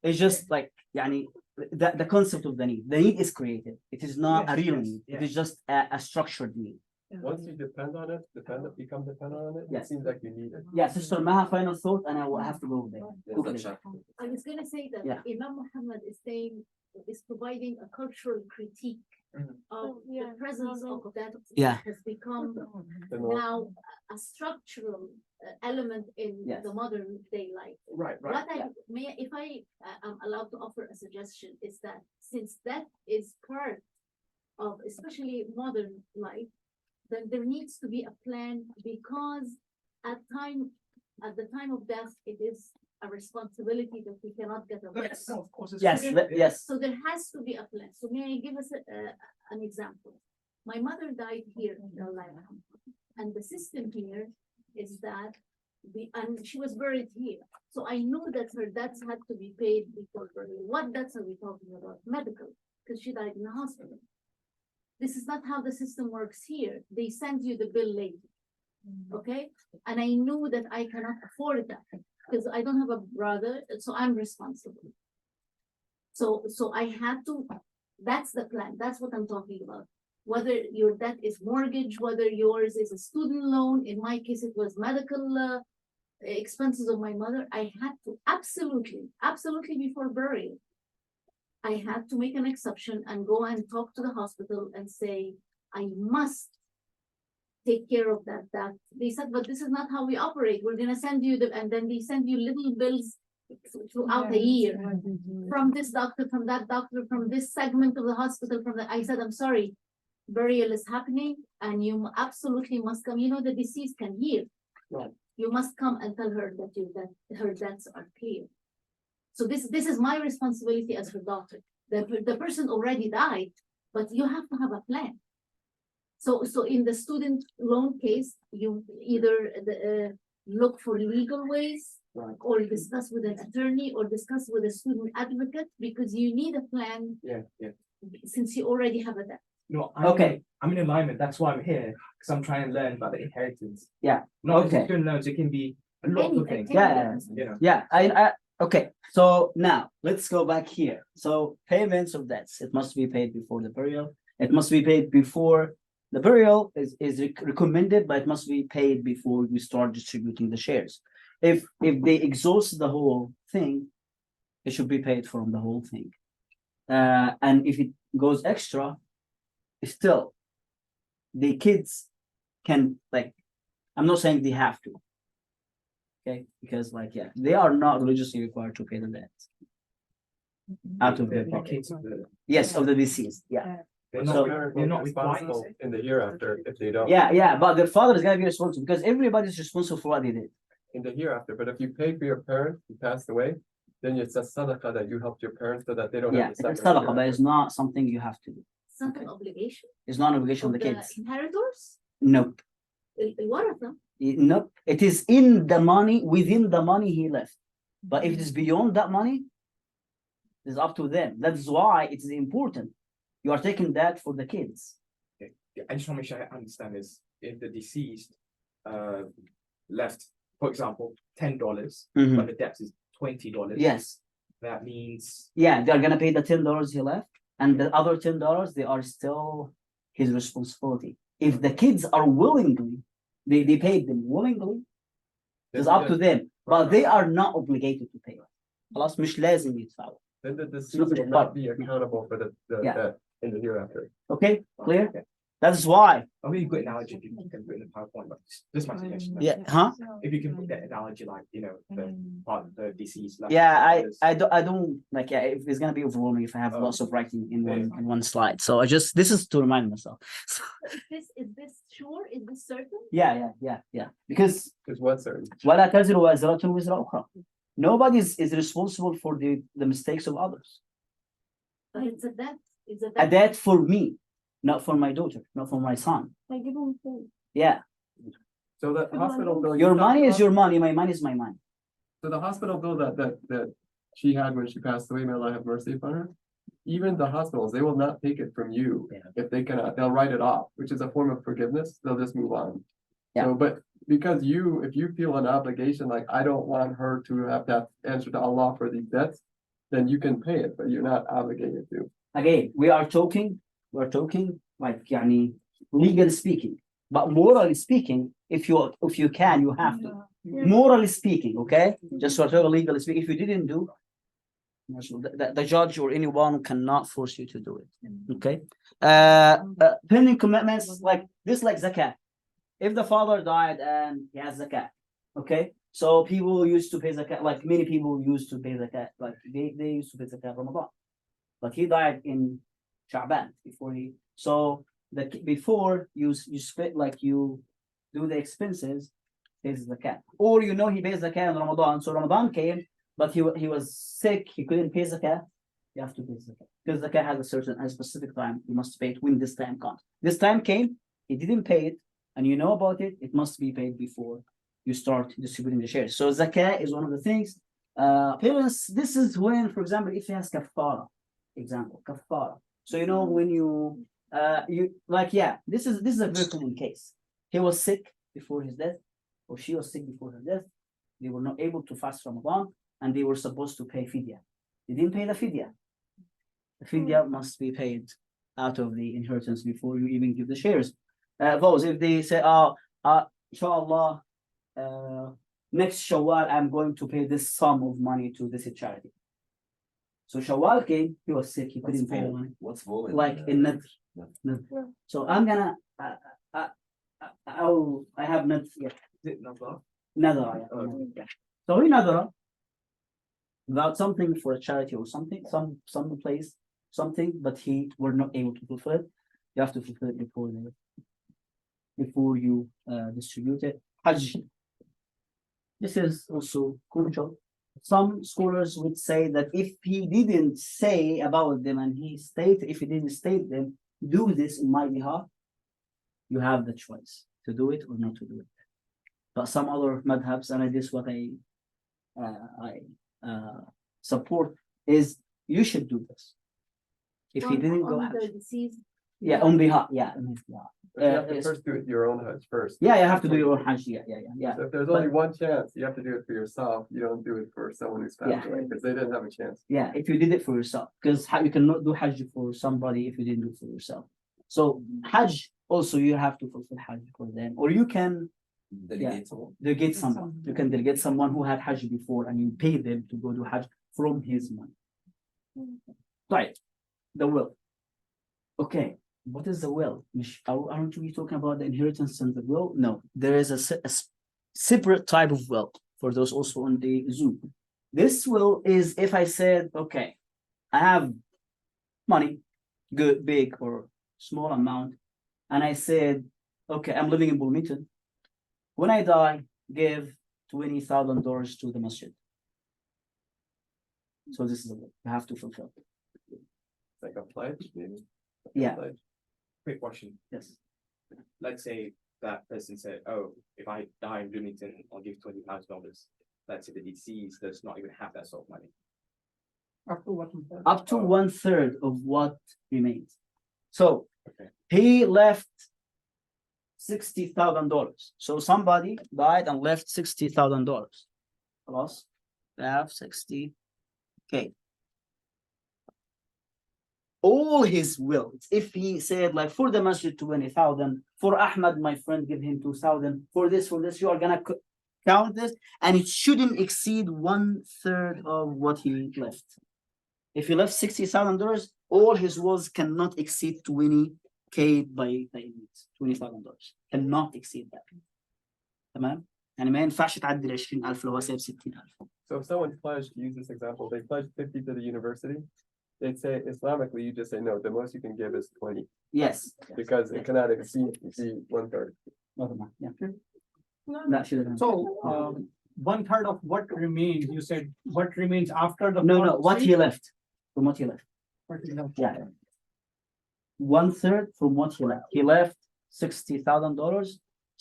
it's just like, yani, the concept of the need is created. It is not a Yes, real yes, need. It yes. is just a structured need. Once you become dependent on it, it Yes. seems like you need it. Yeah, Sister Maha, final thought, and I will have to go there. There's Okay. a chapter. I was gonna say that Yeah. Imam Muhammad is saying, is providing a cultural critique Mhm. of the presence of that Yeah. has become The norm. now a structural element in Yes. the modern day life. Right, right. What I may, if I am allowed to offer a suggestion, is that since that is part of especially modern life, then there needs to be a plan, because at the time of death, it is a responsibility that we cannot get away. Yes, no, of course. it's Yes, true. yes. So there has to be a plan. So may I give us an example? My mother died here in Carolina, and the system here is that and she was buried here. So I knew that her debts had to be paid before burial. What debts are we talking about? Medical, because she died in the hospital. This is not how the system works here. They send you the bill later. Okay? And I knew that I cannot afford that because I don't have a brother, so I'm responsible. So I had to, that's the plan. That's what I'm talking about. Whether your debt is mortgage, whether yours is a student loan, in my case, it was medical expenses of my mother. I had to absolutely before burial, I had to make an exception and go and talk to the hospital and say, I must take care of that. They said, but this is not how we operate. We're gonna send you and then they send you little bills throughout the year. From this doctor, from that doctor, from this segment of the hospital, I said, I'm sorry, burial is happening and you absolutely must come. You know, the deceased can hear. Right. You must come and tell her that her debts are clear. So this is my responsibility as her daughter. The person already died, but you have to have a plan. So in the student loan case, you either look for legal ways, Right. or discuss with an attorney, or discuss with a student advocate, because you need a plan Yeah, yeah. since you already have a debt. No, Okay. I'm in alignment. That's why I'm here, because I'm trying to learn about the inheritance. Yeah, Not okay. just student loans, it can be a lot of things. Yeah. You know. Yeah, okay. So now let's go back here. So payments of debts, it must be paid before the burial. It must be paid before the burial is recommended, but it must be paid before we start distributing the shares. If they exhaust the whole thing, it should be paid from the whole thing. And if it goes extra, still the kids can, like, I'm not saying they have to. Okay, because like, yeah, they are not religiously required to pay the debts out of their The pocket. kids of the- Yes, of the deceased, yeah. They're So not, parent they're will not be required. responsible in the hereafter if they don't. Yeah, but their father is gonna be responsible because everybody's responsible for what they did. In the hereafter, but if you pay for your parent who passed away, then it's a sadaqah that you helped your parents so that they don't Yeah, have to it's suffer. sadaqah, but it's not something you have to do. It's not an obligation It's not an obligation of on the the kids. inheritors. Nope. What of them? Nope. It is in the money, within the money he left. But if it is beyond that money, it's up to them. That's why it is important. You are taking that for the kids. Yeah, I just want to make sure I understand this. If the deceased left, for example, $10, Mhm. but the debt is $20. Yes. That means Yeah, they're gonna pay the $10 he left, and the other $10 they are still his responsibility. If the kids are willingly, they paid them willingly, it's up to them, but they are not obligated to pay. خلاص مش لازم يدفعوا. Then the not deceased will not be accountable for the Yeah. debt in the hereafter. Okay, clear? That's why. a really good analogy if you can put in the PowerPoint, but just my suggestion. Yeah, huh? If you can put that analogy, like, you know, the part of the deceased. left Yeah, $10. I don't like, yeah, if it's gonna be overwhelming if I have Oh. lots of writing in Yeah. one slide. So I just, this is to remind myself. So, Is this sure? Is this certain? yeah. Because Is what certain? ولا تزر وازرة وزر أخرى. Nobody is responsible for the mistakes of others. But it's a debt. It's a A debt. debt for me, not for my daughter, not for my son. Yeah, So the hospital bill. your you talked money is about- your money, my money is my money. So the hospital bill that she had when she passed away, may Allah have mercy upon her. even the hospitals, they will not take it from you. Yeah. If they cannot, they'll write it off, which is a form of forgiveness. They'll just move on. Yeah. So, but because if you feel an obligation, like I don't want her to have answer to Allah for these debts, then you can pay it, but you're not obligated to. Again, we're talking like يعني, legally speaking, but morally speaking, if you can, you have to. Morally speaking, okay? Just whatever legally speaking, if you didn't do, the judge or anyone cannot force you to do it. Okay. Pending commitments like this, like zakat. If the father died and he has zakat, okay. So people used to pay zakat, like many people used to pay zakat, like they used to pay zakat Ramadan. But he died in Sha'ban before he. So before you split, like you do the expenses, pays zakat, or he pays zakat in Ramadan. So Ramadan came, but he was sick. He couldn't pay zakat. You have to pay zakat because zakat has a specific time. You must pay it when this time comes. This time came, he didn't pay it, and you know about it. It must be paid before you start distributing the shares. So zakat is one of the things. Parents, this is when, for example, if he has kafara, example kafara. So when you this is a very common case. He was sick before his death, or she was sick before her death. They were not able to fast Ramadan, and they were supposed to pay fidya. They didn't pay the fidya. The fidya must be paid out of the inheritance before you even give the shares. Those, if they say, inshallah, next Shawwal, I'm going to pay this sum of money to this charity. So Shawwal came, he was sick, he couldn't pay the money. What's vol? Like in Nadr. So I'm gonna, I have Nadr, yeah. Is it Nadar? Nadra, yeah. So in Nadra, without something for a charity or something, some place, something, but he were not able to fulfill it. You have to fulfill it before you distribute it. Hajj. This is also crucial. Some scholars would say that if he didn't say about them and if he didn't state them, do this in my behalf, you have the choice to do it or not to do it. But some other madhabs, and this is what I support, is you should do this. If he didn't go, on the deceased. yeah, on behalf, yeah, on his behalf. But you have to Yes. first do it your own Hajj first. Yeah, you have to do your own Hajj. Yeah. So if there's only one chance, you have to do it for yourself. You don't do it for someone who's passed away because they didn't have a chance. Yeah, if you did it for yourself, because you cannot do Hajj for somebody if you didn't do it for yourself. So Hajj also you have to fulfill Hajj for them, or you can Delegate someone. delegate someone. You can delegate someone who had Hajj before, and you pay them to go do Hajj from his money. Right, the will. Okay, what is the will? Aren't we talking about the inheritance and the will? No, there is a separate type of will for those also on the Zoom. This will is if I said, okay, I have money, good, big or small amount, and I said, okay, I'm living in Bloomington. When I die, give $20,000 to the masjid. So this is a will you have to fulfill. Like a pledge, maybe. Yeah. Pledge. Quick question. Yes. Let's say that person said, oh, if I die in Bloomington, I'll give $20,000. Let's say the deceased does not even have that sort of money. Up to what? Up to 1/3 of what remains. So Okay. he left $60,000. So somebody died and left $60,000. Plus, they have 60K. All his wills, if he said like for the masjid 20,000, for Ahmad, my friend, give him 2,000, for this, you are gonna count this, and it shouldn't exceed 1/3 of what he left. If he left $60,000, all his wills cannot exceed 20K by $20,000. Cannot exceed that. تمام؟ يعني ما ينفعش تعدي ال 20,000 لو هو سايب 60,000. So if someone pledged, to use this example, they pledged 50 to the university. They'd say Islamically, you just say no, the most you can give is 20 Yes. because it cannot exceed 1/3. Yeah. That should So, 1/3 of what remains, you said, what remains after the. no, first what three? he left. From what he left. What he left. Yeah. 1/3 from what he left. He left $60,000.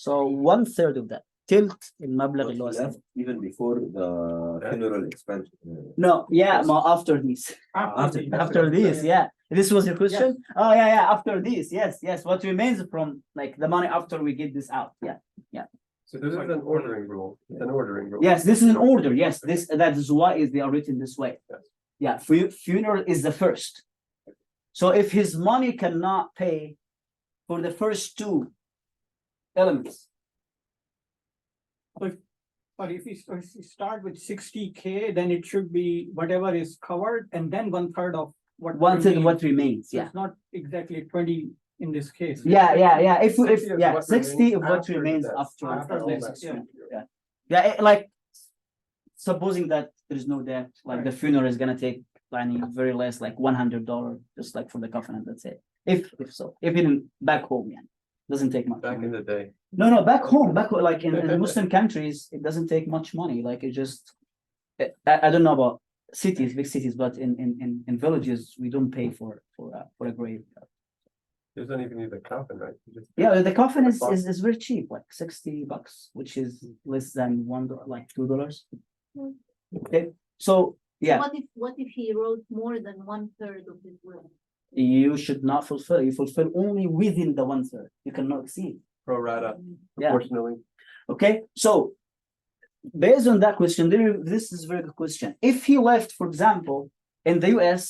So 1/3 of that, تلت المبلغ اللي هو left even before the funeral expense. No, yeah, after this. After this, yeah. This was your question? Oh, yeah, after this, yes. What remains from like the money after we get this out, yeah. So this is an ordering rule, it's an ordering rule. Yes, this is an order, yes, that is why they are written this way. Yes. Yeah, funeral is the first. So if his money cannot pay for the first two elements, But if we start with 60K, then it should be whatever is covered and then 1/3 of what. one third remains. what remains, So yeah. It's not exactly 20 in this case. Yeah. If 60 is yeah, what 60 of what after remains death. after After all death, this. yeah. Like supposing that there is no debt, like the funeral is gonna take planning very less, like $100, just like for the coffin, and that's it. If so, if in back home, yeah, doesn't take much. Back money. in the day. No, back home, like in Muslim countries, it doesn't take much money. Like it just, I don't know about cities, big cities, but in villages, we don't pay for a grave. You don't even need a coffin, right? You just- Yeah, the coffin is very cheap, like $60, which is less than $1, like $2. Okay, so yeah, What if he wrote more than 1/3 of his will? you should not fulfill. You fulfill only within the 1/3. You cannot exceed. Pro rata, Yeah. proportionally. Okay, so based on that question, this is a very good question. If he left, for example, in the US,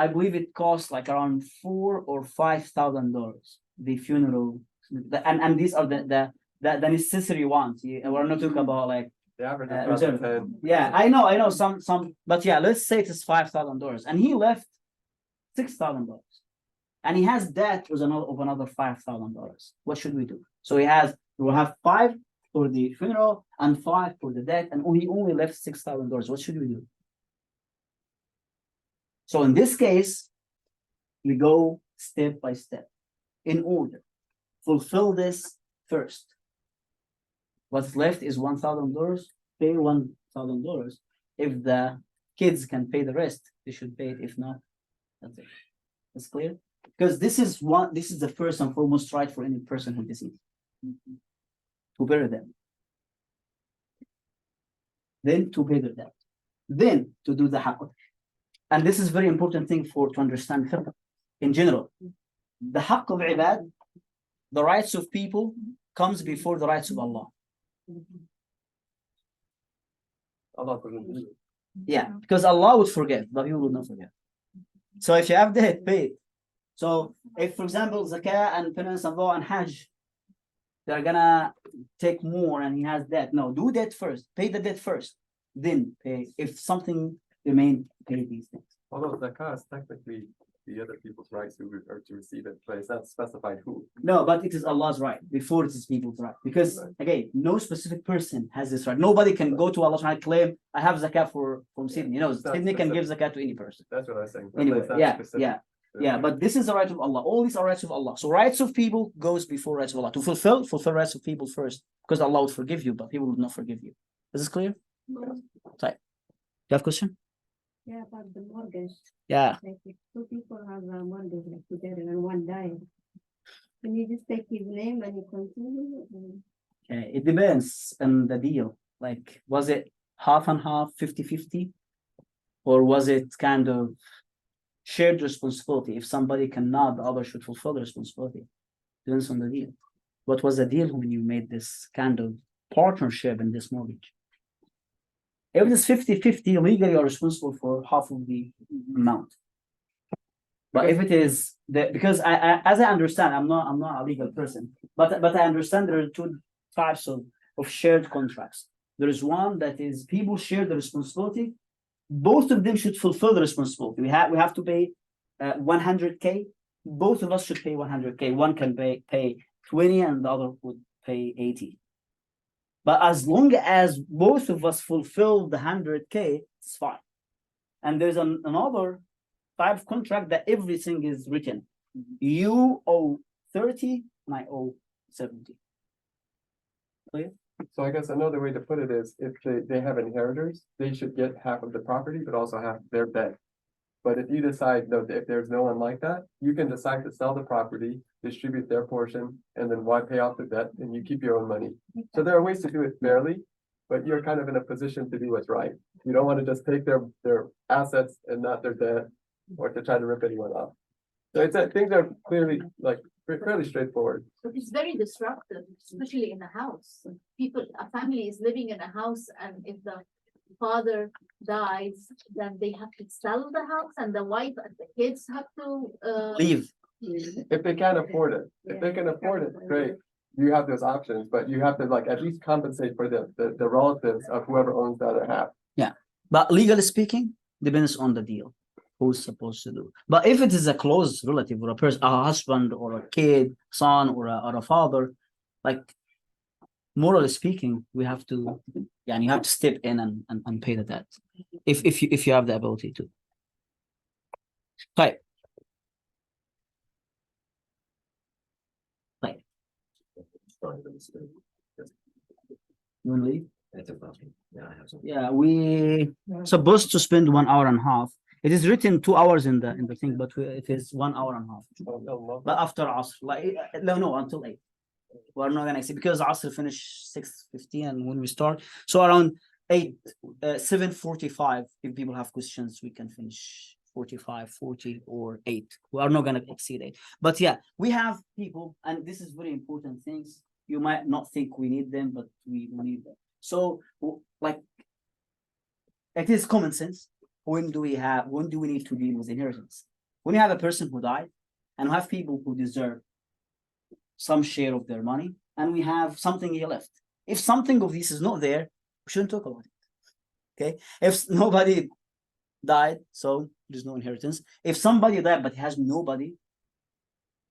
I believe it costs like around $4,000 or $5,000, the funeral, and these are the necessary ones. We're not talking about like The average is reserve. about 10. Yeah, I know some, but yeah, let's say it is $5,000, and he left $6,000, and he has debt of another $5,000. What should we do? So we'll have 5 for the funeral and 5 for the debt, and he only left $6,000. What should we do? So in this case, we go step by step in order. Fulfill this first. What's left is $1,000. Pay $1,000. If the kids can pay the rest, they should pay it. If not, that's it. That's clear? Because this is the first and foremost right for any person who deceased. To bury them. Then to pay their debt. Then to do the haqq. And this is very important thing to understand fiqh in general. The haqq of ibad, the rights of people, comes before the rights of Allah. Allah doesn't do it. Yeah, because Allah would forgive, but He will not forgive. So if you have debt, pay it. So if, for example, zakah and penance and law and hajj, they're gonna take more and he has debt. No, do debt first. Pay the debt first. Then pay. If something remains, pay these things. Although zakah is technically the other people's rights who are to receive it, but it's not specified who. No, but it is Allah's right before it is people's right. Because again, no specific person has this right. Nobody can go to Allah and claim, I have zakah from Sydney. You know, It's not Sydney can give specific. zakah to any person. That's what I was saying. Anyway, It's not specific. yeah, but this is the right of Allah. All these are rights of Allah. So rights of people goes before rights of Allah. To fulfill rights of people first, because Allah would forgive you, but He will not forgive you. Is this clear? Right. You have a question? Yeah, about the mortgage. Yeah. Like if 2 people have a mortgage like together and one died, can you just take his name and you continue? It depends on the deal. Like, was it half and half, 50-50? Or was it kind of shared responsibility? If somebody cannot, the other should fulfill the responsibility. Depends on the deal. What was the deal when you made this kind of partnership in this mortgage? If it is 50-50, legally you're responsible for half of the amount. But if it is because as I understand, I'm not a legal person, but I understand there are 2 types of shared contracts. There is one that is people share the responsibility. Both of them should fulfill the responsibility. We have to pay 100K. Both of us should pay 100K. One can pay 20 and the other would pay 80. But as long as both of us fulfill the 100K, it's fine. And there's another type of contract that everything is written. You owe 30 and I owe 70. Clear? So I guess another way to put it is if they have inheritors, they should get half of the property, but also half their debt. But if you decide, no, if there's no one like that, you can decide to sell the property, distribute their portion, and then why pay off the debt and you keep your own money. So there are ways to do it fairly, but you're kind of in a position to do what's right. You don't want to just take their assets and not their debt, or to try to rip anyone off. So things are clearly like fairly straightforward. But it's very disruptive, especially in a house. A family is living in a house, and if the father dies, then they have to sell the house, and the wife and the kids have to Leave. If they can't afford it, if they can afford it, great. You have those options, but you have to like at least compensate for the relatives of whoever owns the other half. But legally speaking, depends on the deal. Who's supposed to do? But if it is a close relative or a person, a husband or a kid, son or a father, like morally speaking, we have to, and you have to step in and pay the debt if you have the ability to. Right. You want to leave? Yeah, I have some. Yeah, we supposed to spend 1 hour and a half. It is written 2 hours in the thing, but it is 1 hour and a half. But after Asr, like no, until 8. We're not gonna see because Asr finish 6:50 and when we start, so around 7:45. If people have questions, we can finish 45, 40, or 8. We are not gonna exceed 8. But yeah, we have people, and this is very important things. You might not think we need them, but we need them. So like it is common sense. When do we need to deal with inheritance? When you have a person who died and we have people who deserve some share of their money, and we have something he left. If something of this is not there, we shouldn't talk about it. Okay. If nobody died, so there's no inheritance. If somebody died but he has nobody,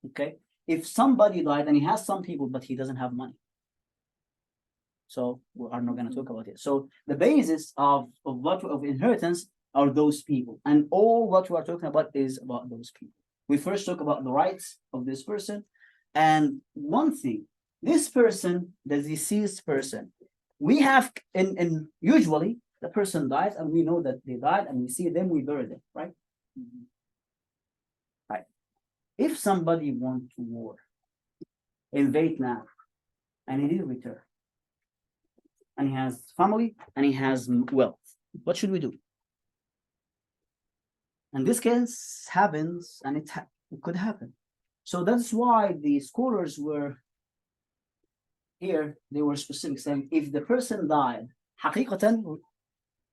okay. If somebody died and he has some people but he doesn't have money, so we are not going to talk about it. So the basis of inheritance are those people, and all what we are talking about is about those people. We first talk about the rights of this person, and one thing, this person, the deceased person, we have in usually the person dies and we know that they died and we see them, we bury them, right? Right. If somebody went to war in Vietnam and he didn't return, and he has family and he has wealth, what should we do? And this case happens, and it could happen. So that's why the scholars were here, they were specific, saying if the person died, حقيقة,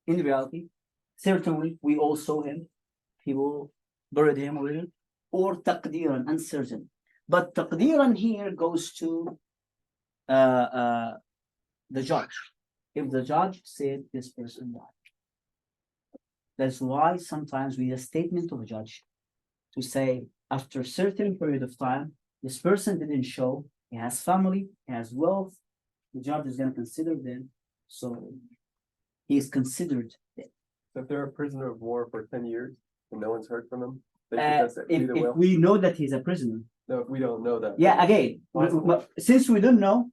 in reality, certainly we all saw him, people buried him already, or تقديرا, uncertain. But تقديرا here goes to the judge. If the judge said this person died. That's why sometimes we need a statement of a judge to say, after a certain period of time, this person didn't show, he has family, he has wealth, the judge is going to consider them, so he is considered dead. So if they're a prisoner of war for 10 years and no one's heard from him, they should just If we know that he's a prisoner. No, if we don't know that. Yeah, again, since we don't know,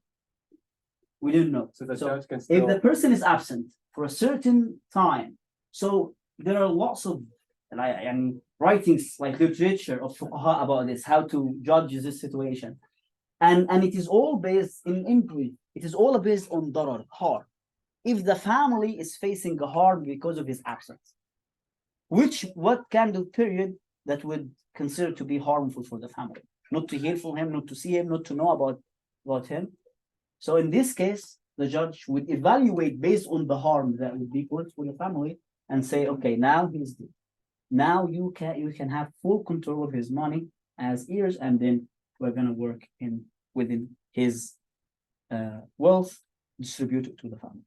we didn't know. So the So judge can if still. the person is absent for a certain time, so there are lots of writings like literature of fuqaha about this, how to judge this situation. And it is all based in injury. It is all based on darar, harm. If the family is facing a harm because of his absence, what kind of period that would consider to be harmful for the family? Not to hear from him, not to see him, not to know about him. So in this case, the judge would evaluate based on the harm that would be caused for the family and say, okay, now he's dead. Now you can have full control of his money as heirs, and then we're gonna work within his wealth, distribute it to the family.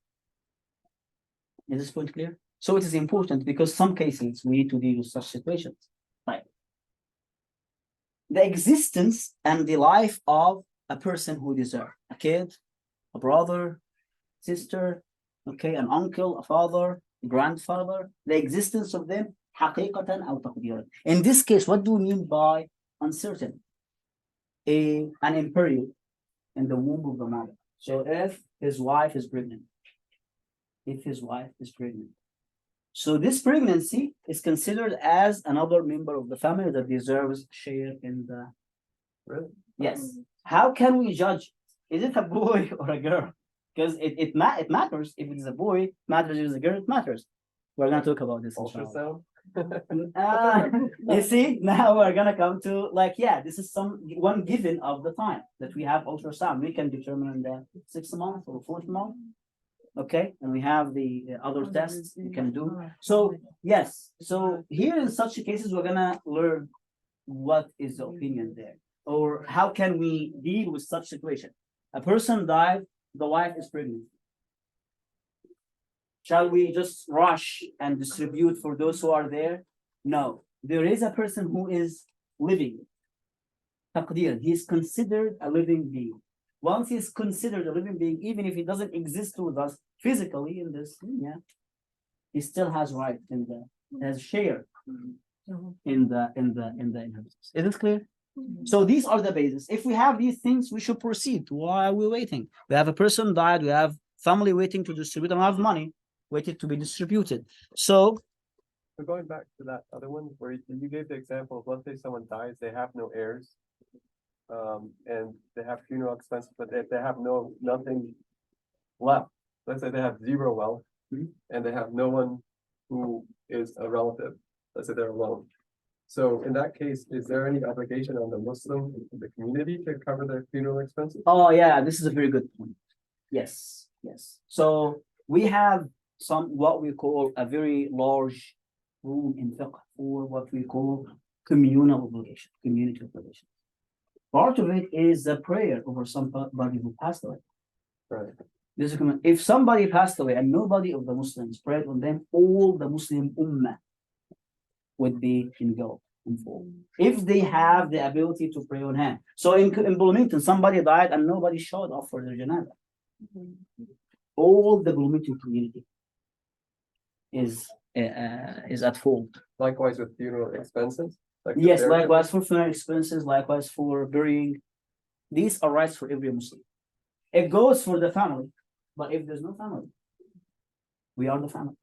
Is this point clear? So it is important because some cases we need to deal with such situations. Right. The existence and the life of a person who deserves a kid, a brother, sister, okay, an uncle, a father, a grandfather, the existence of them, حقيقة أو تقديرا. In this case, what do we mean by uncertain? An embryo in the womb of the mother. So if his wife is pregnant, So this pregnancy is considered as another member of the family that deserves share in the. Really? Yes. How can we judge? Is it a boy or a girl? Because it matters. If it is a boy, matters. If it's a girl, it matters. We're gonna talk about this. inshallah. Ultrasound? You see, now we're gonna come to like, yeah, this is one given of the time that we have ultrasound. We can determine in the 6th month or 4th month. Okay, and we have the other tests we can do. So yes, so here in such cases, we're gonna learn what is the opinion there, or how can we deal with such situation. A person died, the wife is pregnant. Shall we just rush and distribute for those who are there? No, there is a person who is living. Taqdir, he is considered a living being. Once he is considered a living being, even if he doesn't exist with us physically in this, yeah, he still has right in the, has share in the inheritance. Is this clear? So these are the bases. If we have these things, we should proceed. Why are we waiting? We have a person died, we have family waiting to distribute, and we have money waiting to be distributed. So Going back to that other one where you gave the example of, let's say someone dies, they have no heirs. And they have funeral expenses, but if they have nothing left, let's say they have zero wealth. Mhm. And they have no one who is a relative, let's say they're alone. So in that case, is there any obligation on the Muslim, the community to cover their funeral expenses? oh yeah, this is a very good point. Yes, yes. So we have what we call a very large room in fiqh for what we call communal obligation, community obligation. Part of it is the prayer over somebody who passed away. Right. If somebody passed away and nobody of the Muslims prayed on them, all the Muslim ummah would be engulfed in full. If they have the ability to pray on him. So in Bloomington, somebody died and nobody showed up for their janazah. All the Bloomington community is at fault. Likewise with funeral expenses? Like the Yes, heirs- likewise for funeral expenses, likewise for burying. These are rights for every Muslim. It goes for the family, but if there's no family, we are the family.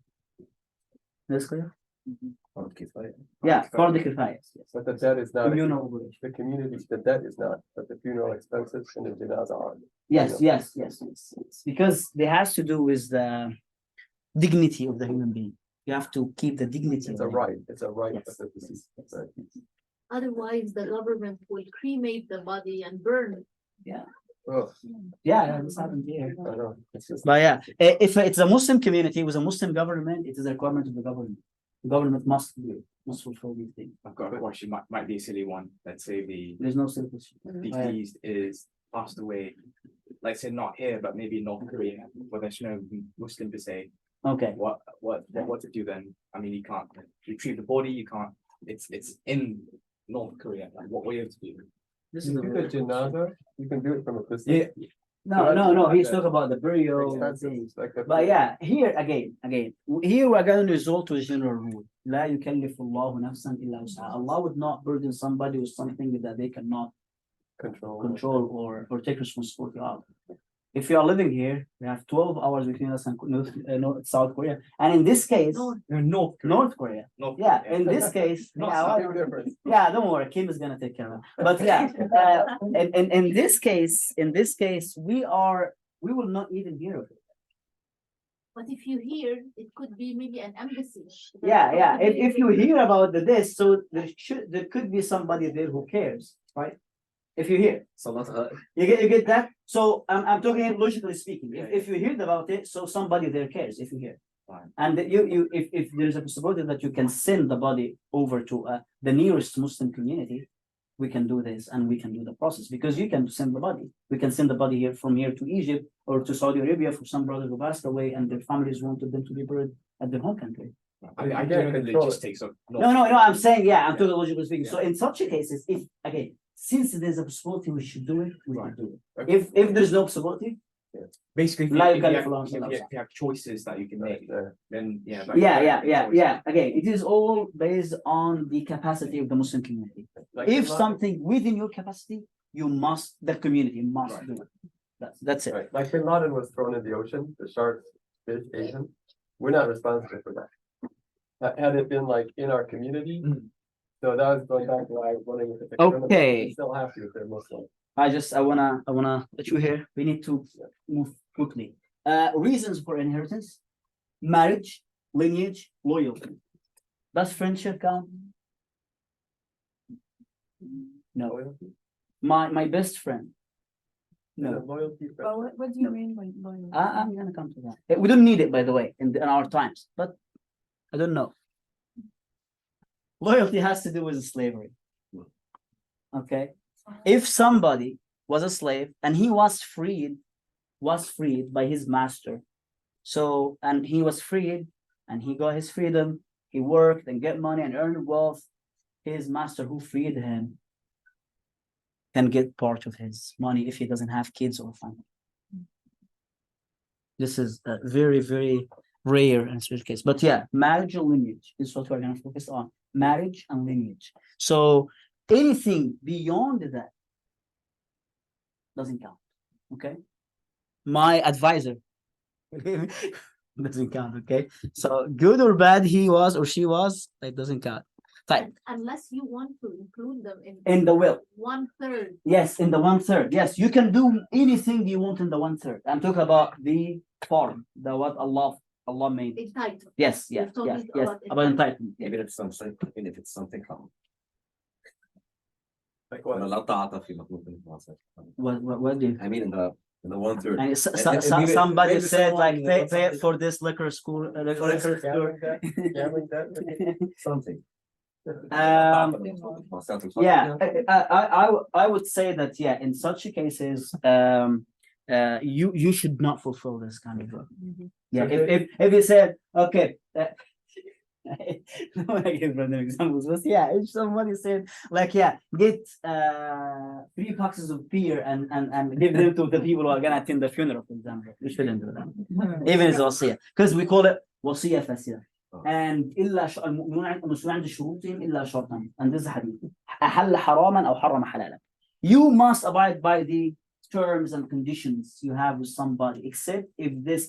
That's clear? Yeah, for the kifayas, yes. But the debt is not, Communal obligation. the community, the debt is not, but the funeral expenses and the janazah are. Yes, yes, yes, yes, yes. Because it has to do with the dignity of the human being. You have to keep the dignity. It's of a the- right, it's a right of Yes, the deceased. yes, Right. Otherwise, the government will cremate the body and burn it. Oh, Yeah, this happened here. I know, it's just. But yeah, if it's a Muslim community with a Muslim government, it is a requirement of the government. The government must do it, must fulfill these things. I've got a question, might be a silly one. Let's say the There's no simple. deceased is passed away, like say not here, but maybe in North Korea, where there's no Muslim to say, Okay, what to do then? I mean, you can't retrieve the body, you can't, it's in North Korea, like what we have to do. this You is. do the janazah, you can do it from a distance. Yeah, No, he's talking about the burial Expenses, things. like the- But yeah, here again, here we're going to resort to a general rule. لا يكلف الله نفسا إلا وسعها. Allah would not burden somebody with something that they cannot control or take responsibility of. If you are living here, we have 12 hours between us and South Korea. And in this case, North North Korea. North Yeah, Korea. in this case, Not yeah, South well, Big difference. yeah, don't worry, Kim is gonna take care of it. But yeah, in this case, we will not even hear of it. But if you hear, it could be maybe an embassy. Yeah. If you hear about this, so there could be somebody there who cares, right? If you hear, you get that. So I'm talking logically speaking. If you heard about it, so somebody there cares. If you hear, Fine. and if there's a possibility that you can send the body over to the nearest Muslim community, we can do this and we can do the process because you can send the body. We can send the body here from here to Egypt or to Saudi Arabia for some brothers who passed away and their families wanted them to be buried at their home country. I You don't can't know the control it. logistics of. No, I'm saying, yeah, I'm talking logically speaking. So in such cases, if again, since there's a possibility we should do it, we should do it. If there's no possibility, Basically, if Like you kind have, of if you have choices that you can make, There. then yeah. yeah. Again, it is all based on the capacity of the Muslim community. Like If Bin Laden- something within your capacity, the community must Right. do it. That's it. Right, like Bin Laden was thrown in the ocean, the sharks, fish, Asian. We're not responsible for that. Had it been like in our community. Mm. So that was going back to why I was wondering if it's a criminal, Okay. you still have to if they're Muslim. I wanna let you hear. We need to move quickly. Reasons for inheritance: marriage, lineage, loyalty. Does friendship count? No. Loyalty? My best friend. No, No. loyalty. But what do you mean by loyalty? I'm gonna come to that. We don't need it, by the way, in our times, but I don't know. Loyalty has to do with slavery. Okay, if somebody was a slave and he was freed by his master, so and he was freed and he got his freedom, he worked and get money and earned wealth, his master who freed him can get part of his money if he doesn't have kids or family. This is a very, very rare and special case. But yeah, marriage and lineage is what we're going to focus on. Marriage and lineage. So anything beyond that doesn't count. Okay. My advisor doesn't count. Okay. So good or bad he was or she was, it doesn't count. Fine. Unless you want to include them In the will. 1/3. Yes, in the 1/3. Yes, you can do anything you want in the 1/3. I'm talking about the form, the what Allah made. Entitled. Yes, yes, You're talking yes, yes. about About entitlement. Even if it's something common. Like what? ولا تعاطى في مطلوب المعاصر. What do you? I mean in the 1/3. And maybe- somebody maybe said someone like pay wants it something- for this liquor school. Liquor store. Gambling debt? Something. Yeah, I would say that yeah, in such cases, you should not fulfill this kind of role. Yeah, if you said okay. I want to give random examples, but yeah, if somebody said like yeah, get 3 boxes of beer and give them to the people who are gonna attend the funeral, for example, you shouldn't do that. Even it's وصية, because we call it وصية فاسدة. And إلا المسلمين عند شروطهم إلا شرطا, and this is hadith. أحل حراما أو حرم حلالا. You must abide by the terms and conditions you have with somebody, except if these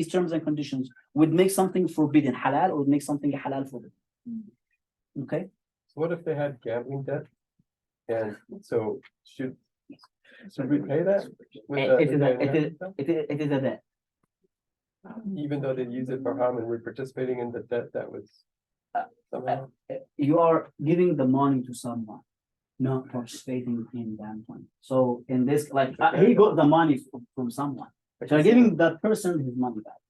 terms and conditions would make something forbidden halal or would make something halal forbidden. Okay. So what if they had gambling debt? And so should we pay that? With the- It is with a- the it is- gambling debt? It is a debt. Even though they use it for harm and we're participating in the debt that was somehow. You are giving the money to someone, not participating in that money. So in this, like he got the money from someone. So you're giving that person his money back.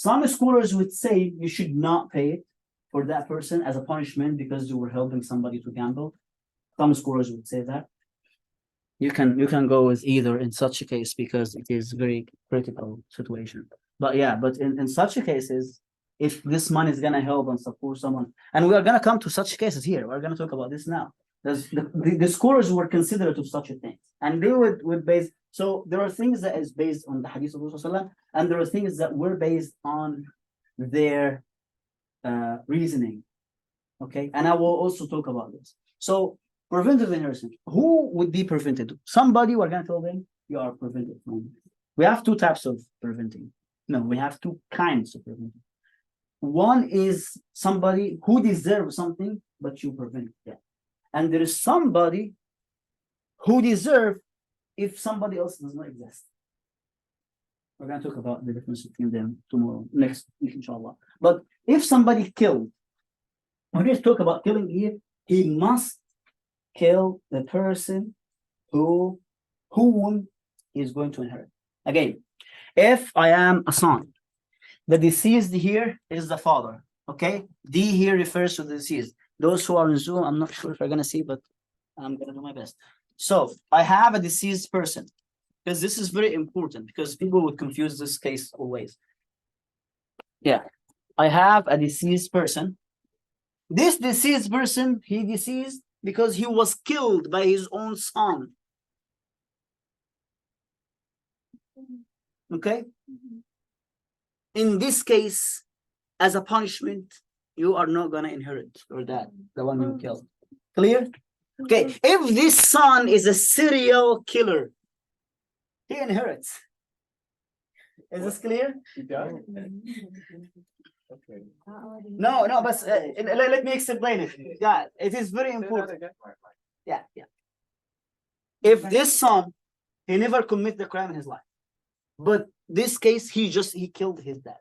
Some scholars would say you should not pay it for that person as a punishment because you were helping somebody to gamble. Some scholars would say that. You can go with either in such a case because it is very critical situation. But yeah, but in such cases, if this money is gonna help and support someone, and we are gonna come to such cases here, we're gonna talk about this now. The scholars were considerate of such a thing, and they would base. So there are things that is based on the hadith of Rasulullah, and there are things that were based on their reasoning. Okay, and I will also talk about this. So preventive inheritance. Who would be prevented? Somebody we're gonna tell them you are prevented from. We have 2 types of preventing. No, we have 2 kinds of preventing. One is somebody who deserves something, but you prevent that. And there is somebody who deserves if somebody else does not exist. We're going to talk about the difference between them tomorrow, next week, inshallah. But if somebody killed, when we talk about killing here, he must kill the person whom he is going to inherit. Again, if I am a son, the deceased here is the father. Okay, D here refers to the deceased. Those who are in Zoom, I'm not sure if you're gonna see, but I'm gonna do my best. So I have a deceased person, because this is very important because people would confuse this case always. Yeah, I have a deceased person. This deceased person, he deceased because he was killed by his own son. Okay. In this case, as a punishment, you are not gonna inherit or that, the one you killed. Clear? Okay, if this son is a serial killer, he inherits. Is this clear? He died? Okay. No, but let me explain it. Yeah, it is very Say that important. again. Yeah. If this son, he never commit the crime in his life, but this case, he killed his dad.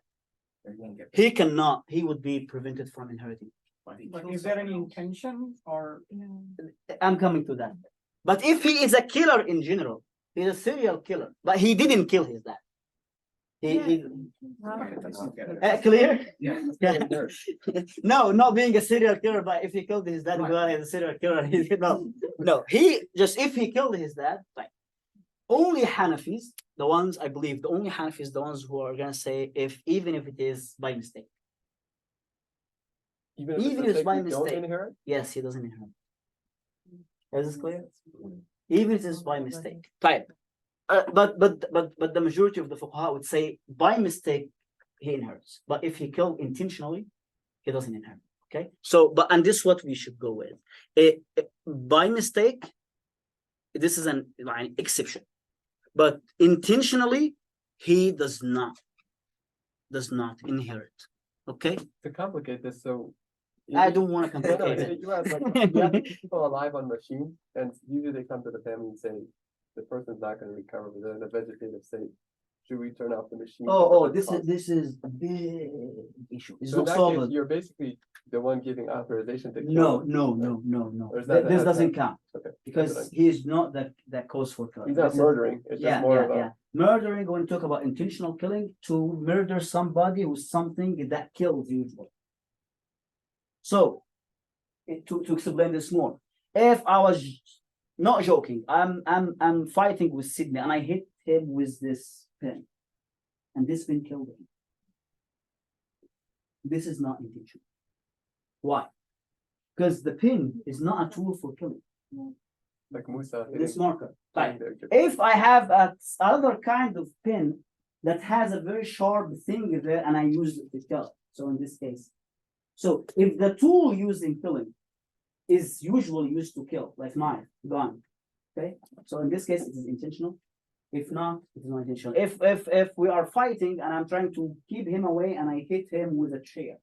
They won't get. He cannot, he would be prevented from inheriting. But is there any intention or? I'm coming to that. But if he is a killer in general, he's a serial killer, but he didn't kill his dad. He clear? Yeah. Yeah. No, not being a serial killer, but if he killed his dad, well, he's a serial killer. No, he just, if he killed his dad, fine. Only Hanafis, the ones I believe, the only Hanafis, the ones who are gonna say even if it is by mistake. Even if Even it's if it's by you don't mistake. inherit? Yes, he doesn't inherit. Is this clear? Even if it is by mistake. Fine. But the majority of the fuqaha would say by mistake he inherits. But if he killed intentionally, he doesn't inherit. Okay. So, and this is what we should go with. By mistake, this is an exception. But intentionally, he does not inherit. Okay. To complicate this, so. I don't want to No, no, complicate in it. the US, like, you have people alive on machines, and usually they come to the family and say, the person's not gonna recover, but they're in a vegetative state. Should we turn off the machine? Oh, this is a big issue. It's So in not that case, solved. you're basically the one giving authorization to kill. No. Or is that- This doesn't count Okay. because he is not that cause for killing. He's not This is- murdering, it's just more of a. Murdering, when we talk about intentional killing, to murder somebody with something that kills usually. So, to explain this more, if I was not joking, I'm fighting with Sydney and I hit him with this pin, and this pin killed him. This is not intentional. Why? Because the pin is not a tool for killing. Like Musa. This marker. hitting Right. the- If I have another kind of pin that has a very sharp thing there and I use it to kill, so in this case. So if the tool used in killing is usually used to kill, like knife, gun, okay? So in this case, it is intentional. If not, it is not intentional. If we are fighting and I'm trying to keep him away and I hit him with a chair,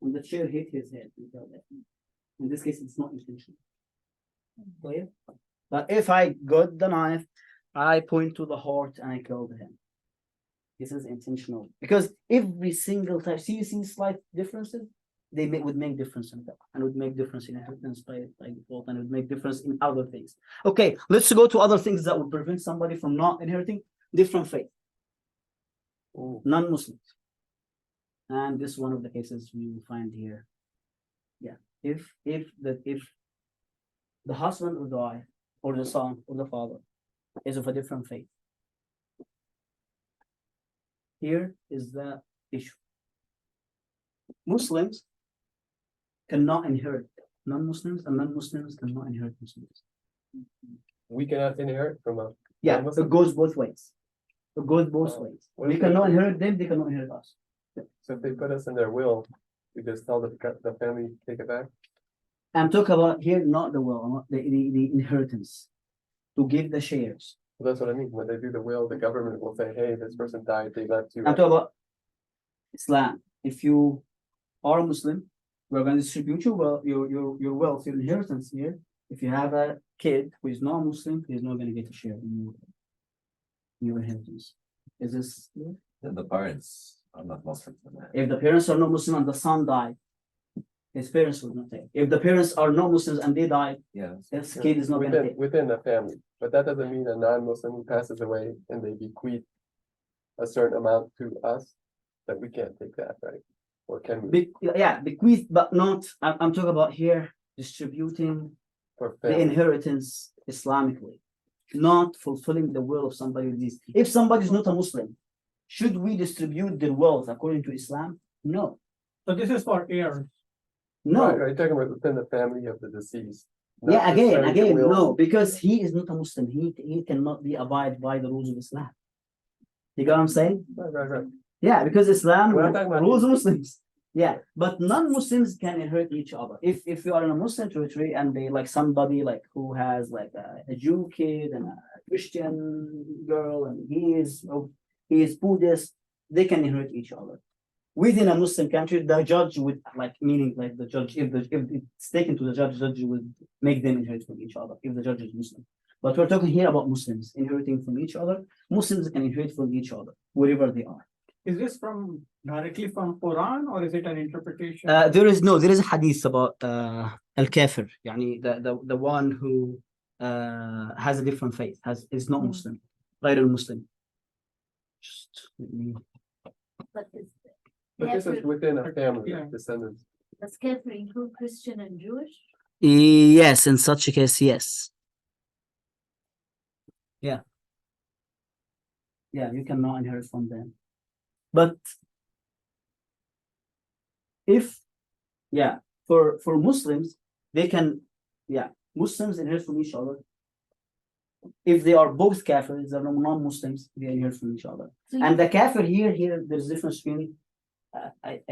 and the chair hit his head, we kill him. In this case, it's not intentional. Clear? But if I got the knife, I point to the heart and I killed him. This is intentional because every single time, see slight differences, they would make difference in that, and would make difference in inheritance by default, and would make difference in other things. Okay, let's go to other things that would prevent somebody from not inheriting. Different faith, Ooh. non-Muslims, and this is one of the cases we will find here. Yeah, if the husband or the wife or the son or the father is of a different faith, here is the issue. Muslims cannot inherit non-Muslims, and non-Muslims cannot inherit Muslims. We cannot inherit from a. Yeah, non-Muslim? it goes both ways. It goes both ways. What We if they- cannot inherit them, they cannot inherit us. So if they put us in their will, we just tell the family, take it back? I'm talking about here, not the will, not the inheritance, to give the shares. Well, that's what I mean. When they do the will, the government will say, hey, this person died, they left you. I'm talking about Islam. If you are a Muslim, we're going to distribute your wealth, your inheritance here. If you have a kid who is not Muslim, he's not going to get a share in your inheritance. Is this clear? Then the parents are not Muslim. If the parents are not Muslim and the son died, his parents would not take. If the parents are not Muslims and they die, Yeah. this kid is not going to Within, take. within the family, but that doesn't mean a non-Muslim who passes away and they bequeath a certain amount to us, that we can't take that, right? Or can we, Bequeath, but not. I'm talking about here distributing for the family? inheritance Islamically, not fulfilling the will of somebody with this. If somebody is not a Muslim, should we distribute their wealth according to Islam? No, So this is for heirs. no. Right, are you talking about within the family of the deceased? Not Yeah, necessarily the again, will. no, because he is not a Muslim. He cannot be abide by the rules of Islam. You get what I'm saying? Right. Yeah, because Islam We're not talking about- rules Muslims. Yeah, but non-Muslims can inherit each other. If you are in a Muslim territory and they like somebody like who has like a Jew kid and a Christian girl and he is Buddhist, they can inherit each other. within a Muslim country, the judge would like meaning like the judge, if it's taken to the judge would make them inherit from each other if the judge is Muslim. But we're talking here about Muslims inheriting from each other. Muslims can inherit from each other wherever they are. Is this from directly from Quran or is it an interpretation? There is a hadith about al-kafir, yani the one who has a different faith, is not Muslim, غير Muslim. Just let me. But is, But this is within a family, Yeah. descendants. does kafir include Christian and Jewish? Yes, in such a case, yes. Yeah, you cannot inherit from them. But if, for Muslims, they can, Muslims inherit from each other. If they are both kafirs, they are non-Muslims, they inherit from each other. So And you- the kafir here, there's difference between,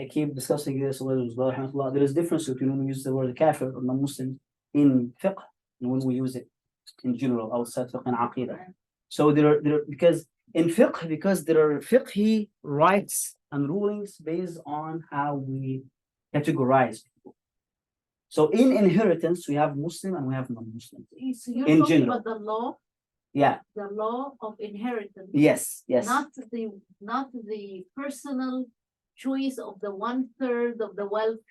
I keep discussing this with Allah, there is difference between when we use the word kafir or non-Muslim in fiqh and when we use it in general, outside fiqh and aqidah. So there because in fiqh, because there are fiqhi rights and rulings based on how we categorize people. So in inheritance, we have Muslim and we have non-Muslim. So you're in talking general. about Yeah, the law of inheritance. yes. Not the personal choice of the 1/3 of the wealth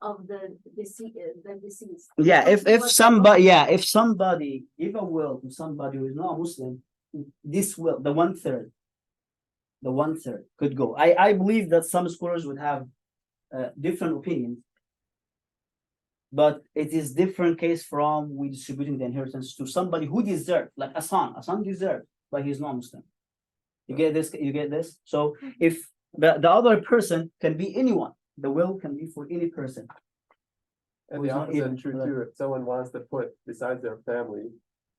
of the deceased. Yeah, Talking if about the somebody, law. if somebody give a will to somebody who is not Muslim, this will, the 1/3 could go. I believe that some scholars would have different opinions, but it is different case from we distributing the inheritance to somebody who deserves, like a son. A son deserves, but he's not Muslim. You get this? You get this? So if the other person can be anyone, the will can be for any person. And Who's the not opposite even- true too, if someone wants to put, besides their family,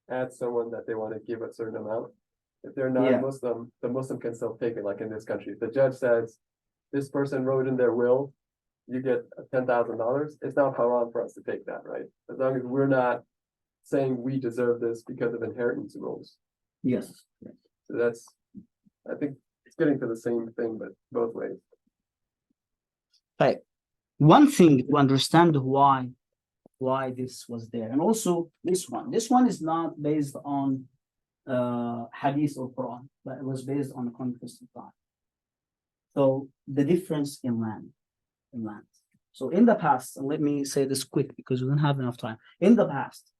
add someone that they want to give a certain amount. If they're Yeah. non-Muslim, the Muslim can still take it, like in this country. If the judge says, this person wrote in their will, you get $10,000, it's not haram for us to take that, right? As long as we're not saying we deserve this because of inheritance rules. Yes. So that's, I think it's getting to the same thing, but both ways. Right. One thing to understand why this was there, and also this one is not based on hadith or Quran, but it was based on the conquest of time. So the difference in land. So in the past, and let me say this quick because we don't have enough time. In the past,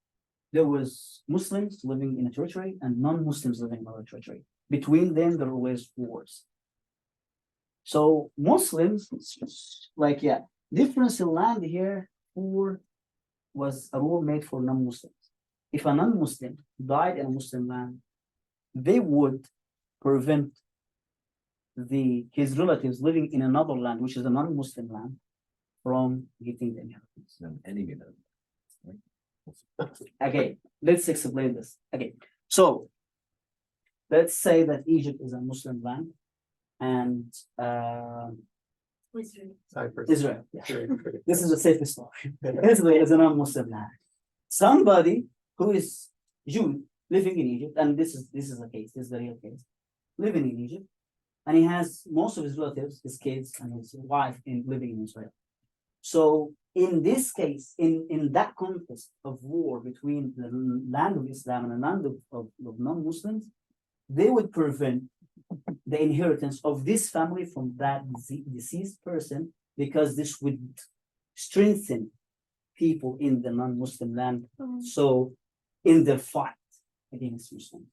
there was Muslims living in a territory and non-Muslims living in another territory. Between them, there were always wars. So Muslims, difference in land here was a rule made for non-Muslims. If a non-Muslim died in a Muslim land, they would prevent his relatives living in another land, which is a non-Muslim land, from getting the inheritance. An enemy then. Again, let's explain this. Okay, so let's say that Egypt is a Muslim land and Israel. Cyprus. Israel. Yeah. This is the safest one. Israel is a non-Muslim land. Somebody who is Jew living in Egypt, and this is the case, this is the real case, living in Egypt, and he has most of his relatives, his kids, and his wife living in Israel. So in this case, in that context of war between the land of Islam and the land of non-Muslims, they would prevent the inheritance of this family from that deceased person, because this would strengthen people in the non-Muslim land. So in their fight against Muslims.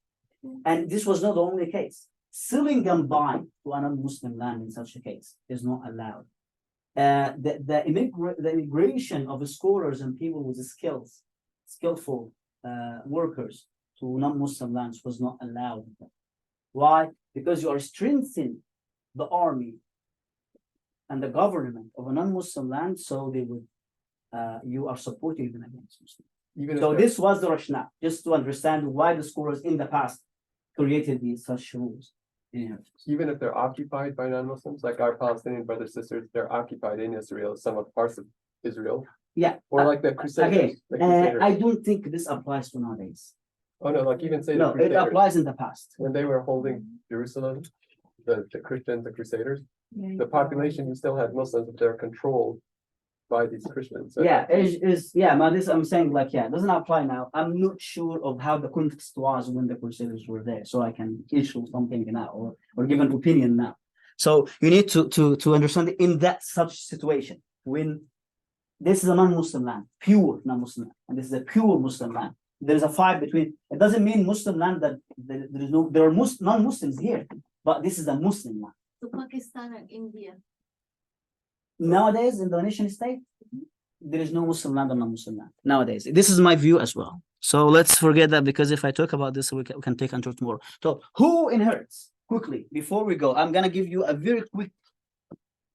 And this was not the only case. Selling and buying to a non-Muslim land in such a case is not allowed. The immigration of scholars and people with skillful workers to non-Muslim lands was not allowed. Why? Because you are strengthening the army and the government of a non-Muslim land, so they would you are supporting them against Muslims. Even if So they're- this was the rationale, just to understand why the scholars in the past created these such rules. Yeah. even if they're occupied by non-Muslims, like our Palestinian brothers, sisters, they're occupied in Israel, some of parts of Israel, Yeah. or like the Again, Crusaders. The Crusaders. I don't think this applies to nowadays. Oh, no, like even say the No, it Crusaders, applies in the past. when they were holding Jerusalem, the Christians, the Crusaders, the population, you still have Muslims, but they're controlled by these Christians. So Yeah, but this I'm saying like, yeah, it doesn't apply now. I'm not sure of how the context was when the Crusaders were there, so I can issue something now or give an opinion now. So you need to understand in that such situation when this is a non-Muslim land, pure non-Muslim land, and this is a pure Muslim land. There is a fight between. It doesn't mean Muslim land that there are non-Muslims here, but this is a Muslim land. So Pakistan and India. Nowadays, in the nation state, there is no Muslim land or non-Muslim land. Nowadays, this is my view as well. So let's forget that, because if I talk about this, we can take until tomorrow. So who inherits? Quickly, before we go, I'm gonna give you a very quick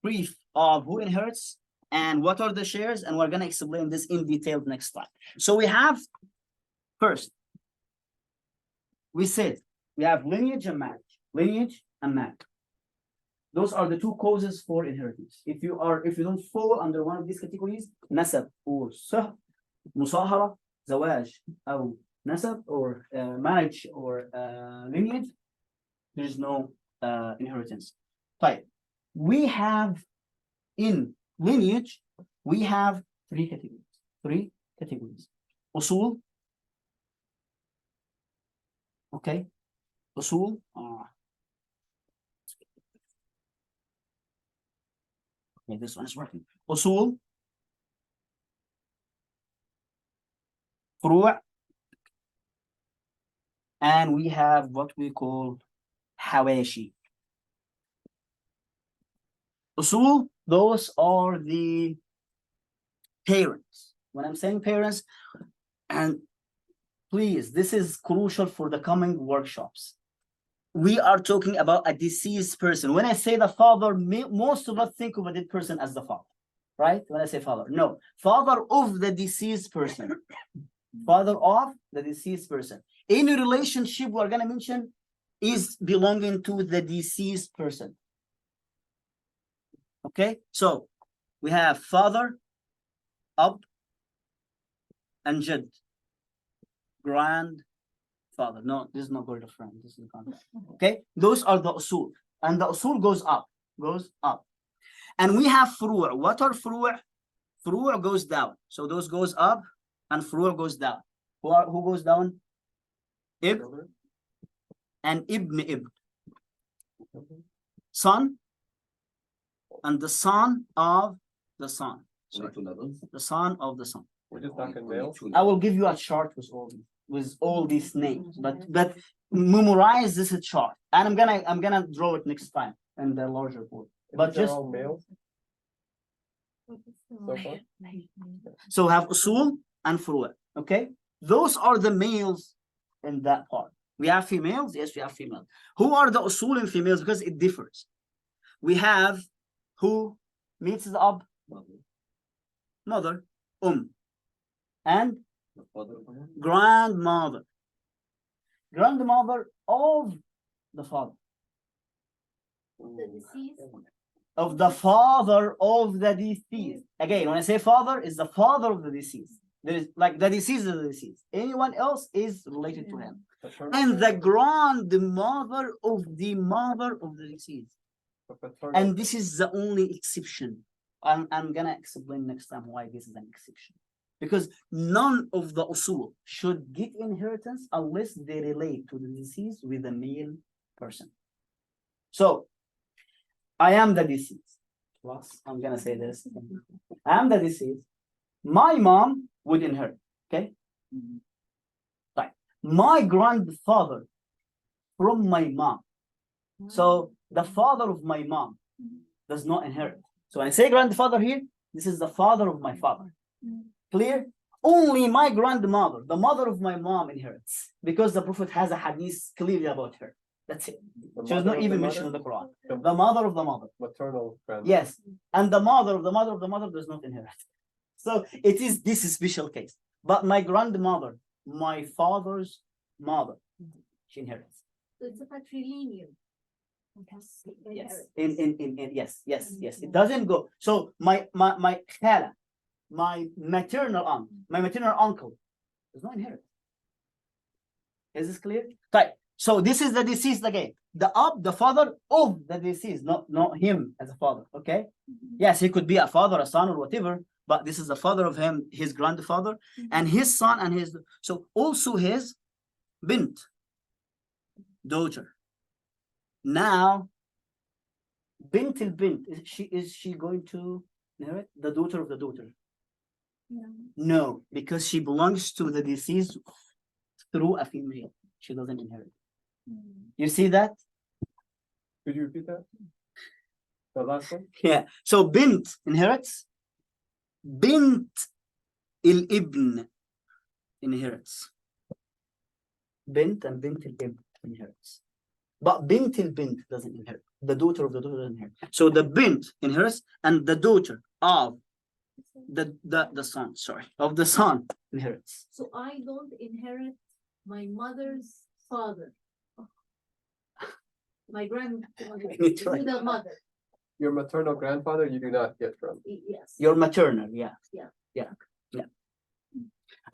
brief of who inherits and what are the shares, and we're gonna explain this in detail next time. So we have, first, we said we have lineage and marriage. Lineage and marriage. Those are the two causes for inheritance. If you don't fall under one of these categories, nasab or sah, musahara, zawaj, or nasab, or marriage or lineage, there is no inheritance. Right. We have in lineage, we have three categories. Usul. Okay. Usul. Okay, this one is working. Usul. Furu'. And we have what we call hawashi. Usul, those are the parents. When I'm saying parents, and please, this is crucial for the coming workshops. We are talking about a deceased person. When I say the father, most of us think of a dead person as the father, right? When I say father, no, father of the deceased person. Father of the deceased person. Any relationship we're going to mention is belonging to the deceased person. Okay, so we have father, ab, and jad, grandfather. No, this is not going to friend. This is the context. Okay, those are the usul, and the usul goes up, and we have furu'. What are furu'? Furu' goes down, so those goes up, and furu' goes down. Who goes down? Ibn and ibn. Son and the son of the son. Sorry. The son of the son. We're just talking males. I will give you a chart with all these names, but memorize this chart, and I'm gonna draw it next time in the larger board. But These are just all males so far. so have usul and furu'. Okay, those are the males in that part. We have females, yes, we have females. Who are the usul and females? Because it differs. We have who meets the ab, mother, and grandmother. Grandmother of the father. The deceased. Of the father of the deceased. Again, when I say father, is the father of the deceased. There is like the deceased is the deceased. Anyone else is related to him. And the grandmother of the mother of the deceased. And this is the only exception. I'm gonna explain next time why this is an exception. Because none of the usul should get inheritance unless they relate to the deceased with a male person. So I am the deceased. Plus, I'm gonna say this. I am the deceased. My mom would inherit. Okay. Right. My grandfather from my mom. So the father of my mom does not inherit. So when I say grandfather here, this is the father of my father. Clear? Only my grandmother, the mother of my mom, inherits because the Prophet has a hadith clearly about her. That's it. She was not even mentioned in the Quran. The mother of the mother. Maternal grandmother. Yes. And the mother of the mother of the mother does not inherit. So it is this special case. But my grandmother, my father's mother, she inherits. So it's a patrilineal. Yes. Yes. It doesn't go. So my khala, my maternal aunt, my maternal uncle does not inherit. Is this clear? Right. So this is the deceased again. The father of the deceased, not him as a father. Okay. Yes, he could be a father, a son, or whatever, but this is the father of him, his grandfather, and his son, and his so also his bint, daughter. Now, bint al-bint, is she going to inherit? The daughter of the daughter? No, because she belongs to the deceased through a female. She doesn't inherit. You see that? Could you repeat that? The last one? Yeah. So bint inherits. Bint al-ibn inherits. Bint and bint al-ibn inherits. But bint al-bint doesn't inherit. The daughter of the daughter doesn't inherit. So the bint inherits, and the daughter of the son, of the son inherits. So I don't inherit my mother's father. My grandmother, That's right. the mother, Your maternal grandfather, you do not get from. yes. Your maternal, yeah. Yeah. Yeah. Yeah.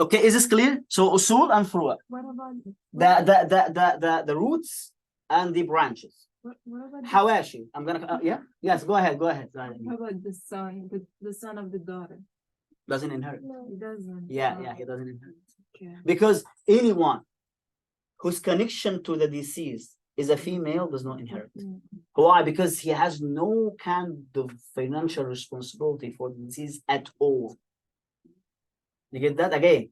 Okay, is this clear? So usul and furu'. What about The roots and the branches. what about Hawashi. I'm gonna yeah. Yes, go ahead. how about the son, the son of the daughter? Doesn't inherit. He doesn't. Yeah, he doesn't inherit. Okay. Because anyone whose connection to the deceased is a female does not inherit. Why? Because he has no kind of financial responsibility for the deceased at all. You get that? Again,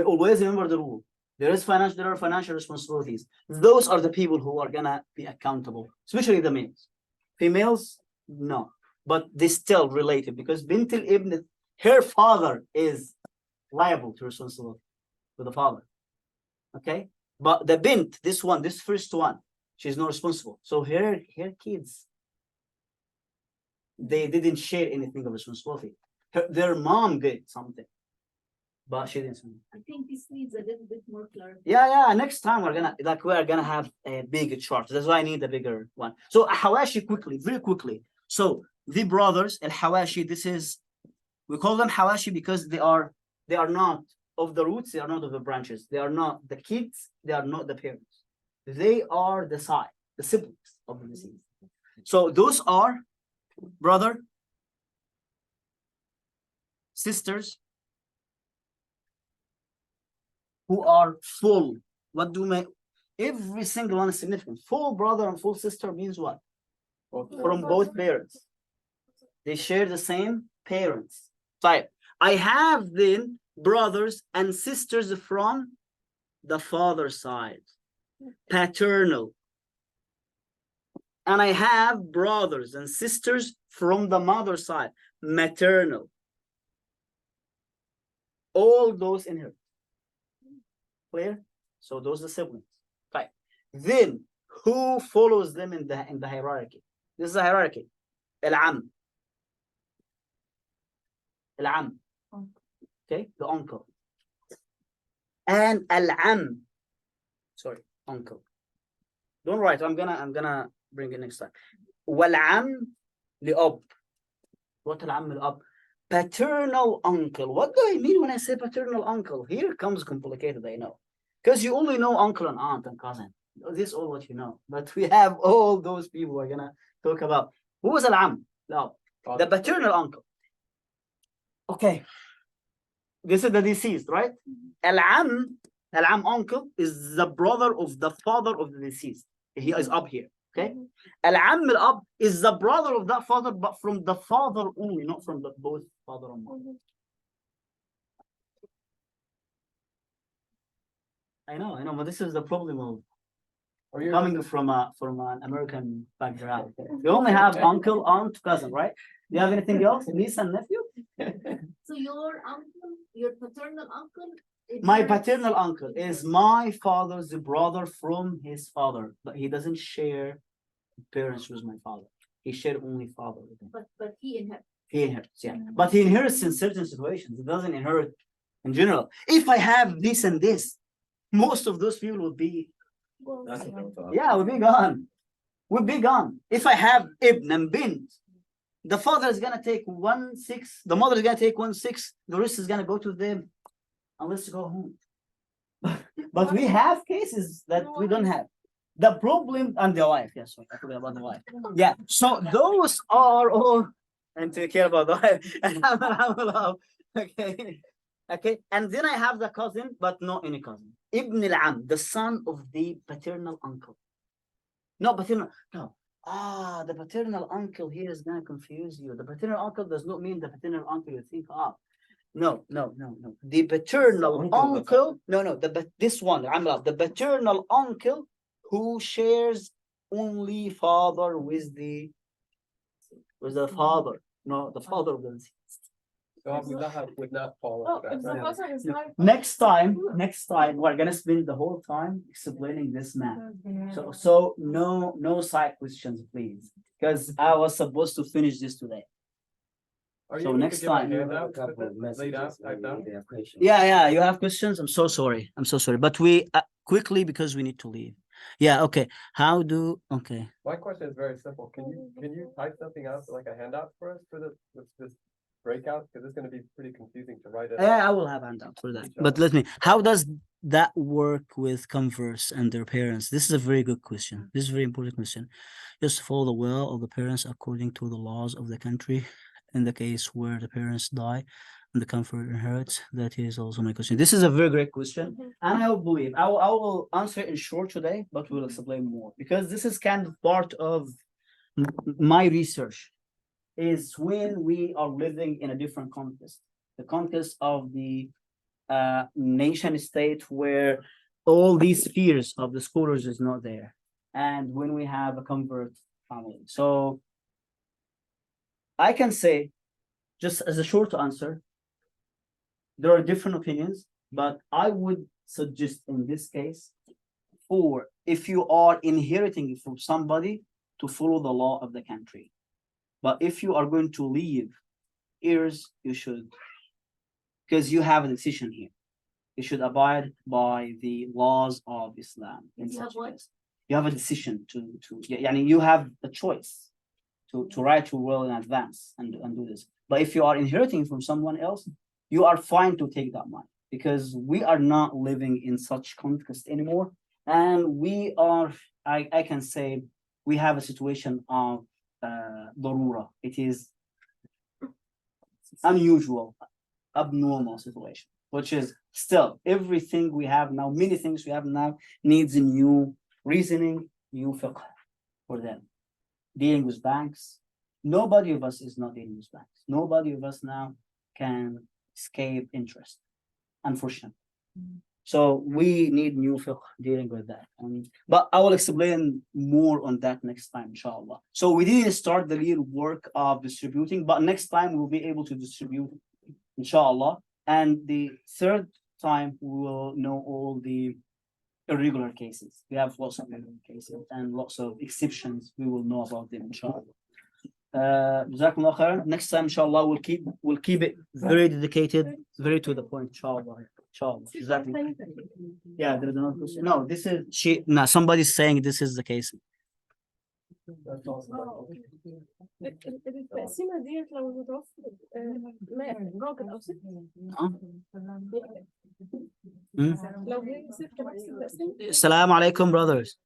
always remember the rule. There are financial responsibilities. Those are the people who are gonna be accountable, especially the males. Females, no. But they still related because Bint al-Ibn, her father is liable to responsibility to the father. Okay? But the Bint, this first one, she's not responsible. So her kids, they didn't share anything of responsibility. Their mom did something, but she didn't. I think this needs a little bit more clarity. Yeah. Next time we're gonna have a big chart. That's why I need a bigger one. So Hawashi very quickly. So the brothers al-Hawashi, we call them Hawashi because they are not of the roots, they are not of the branches, they are not the kids, they are not the parents. They are the siblings of the deceased. So those are brother, sisters, who are full. Every single one is significant. Full brother and full sister means what? From both parents. They share the same parents. Fine. I have then brothers and sisters from the father side, paternal. And I have brothers and sisters from the mother side, maternal. All those inherit. Clear? So those are siblings. Right. Then who follows them in the hierarchy? This is a hierarchy. Al-Am. Al-Am. Okay, the uncle. And Al-Am. Sorry, uncle. Don't write. I'm gonna bring it next time. Wal-Am li-ab. What Al-Am li-ab? Paternal uncle. What do I mean when I say paternal uncle? Here comes complicated, I know. Because you only know uncle and aunt and cousin. This is all what you know. But we have all those people we're gonna talk about. Who was Al-Am? No, the paternal uncle. Okay. This is the deceased, right? Al-Am uncle is the brother of the father of the deceased. He is up here. Okay. Al-Am al-Ab is the brother of that father, but from the father only, not from both father and mother. I know, but this is the problem of coming from an American background. You only have uncle, aunt, cousin, right? Do you have anything else? Niece and nephew? So your uncle, your paternal uncle? My inherits- paternal uncle is my father's brother from his father, but he doesn't share parents with my father. He shared only father with him. But he inherits. He inherits, yeah. But he inherits in certain situations. He doesn't inherit in general. If I have this and this, most of those people would be, would be gone. Would be gone. If I have ibn and bint, the father is gonna take 1/6, the mother is gonna take 1/6, the rest is gonna go to them, and let's go home. But we have cases that we don't have. The problem and the wife, yes, sorry, I forgot about the wife. Yeah, so those are all and take care about the wife. Okay. Okay, and then I have the cousin, but not any cousin. Ibn al-Am, the son of the paternal uncle. Not paternal, no. The paternal uncle here is gonna confuse you. The paternal uncle does not mean the paternal uncle you think of. No. The paternal uncle, no, this one, Amra, the paternal uncle who shares only father with the father, no, the father of the deceased. So Abu Lahab would not fall Oh, under if that, the right? cousin is not. Next time, we're gonna spend the whole time explaining this man. So no side questions, please, because I was supposed to finish this today. Are So you able to next give a time- handout with it laid out, typed out? Yeah, you have questions? I'm so sorry. But we quickly because we need to leave. Yeah, okay. Okay. My question is very simple. Can you type something out like a handout for us for this breakout? Because it's gonna be pretty confusing to write it. Yeah, I will have handout for that. But how does that work with Converse and their parents? This is a very good question. This is a very important question. Just follow the will of the parents according to the laws of the country. In the case where the parents die and the comfort inherits, that is also my question. This is a very great question. And I believe I will answer it in short today, but we'll explain more because this is kind of part of my research. Is when we are living in a different context, the context of the nation state where all these fears of the scholars is not there, and when we have a convert family. So I can say, just as a short answer, there are different opinions, but I would suggest in this case, for if you are inheriting from somebody, to follow the law of the country. But if you are going to leave heirs, you should, because you have a decision here. You should abide by the laws of Islam. In You have such what? case. You have a decision you have a choice to write your will in advance and do this. But if you are inheriting from someone else, you are fine to take that money because we are not living in such context anymore. And we are, I can say, we have a situation of darura. It is unusual, abnormal situation, which is still everything we have now, many things we have now needs a new reasoning, new fiqh for them. Dealing with banks, nobody of us is not dealing with banks. Nobody of us now can escape interest, unfortunately. So we need new fiqh dealing with that. But I will explain more on that next time, inshallah. So we didn't start the real work of distributing, but next time we'll be able to distribute, inshallah. And the third time we will know all the irregular cases. We have lots of irregular cases and lots of exceptions. We will know about them, inshallah. Jazakumullah khairan. Next time, inshallah, we'll keep it very dedicated, very to the point, inshallah. Inshallah. Yeah, there is another question. No, this is somebody's saying this is the case. That's also. التقسيمة ديت لو متوفر راجل أو ست لو هي ست نفس التقسيمة. Assalamu alaikum, brothers.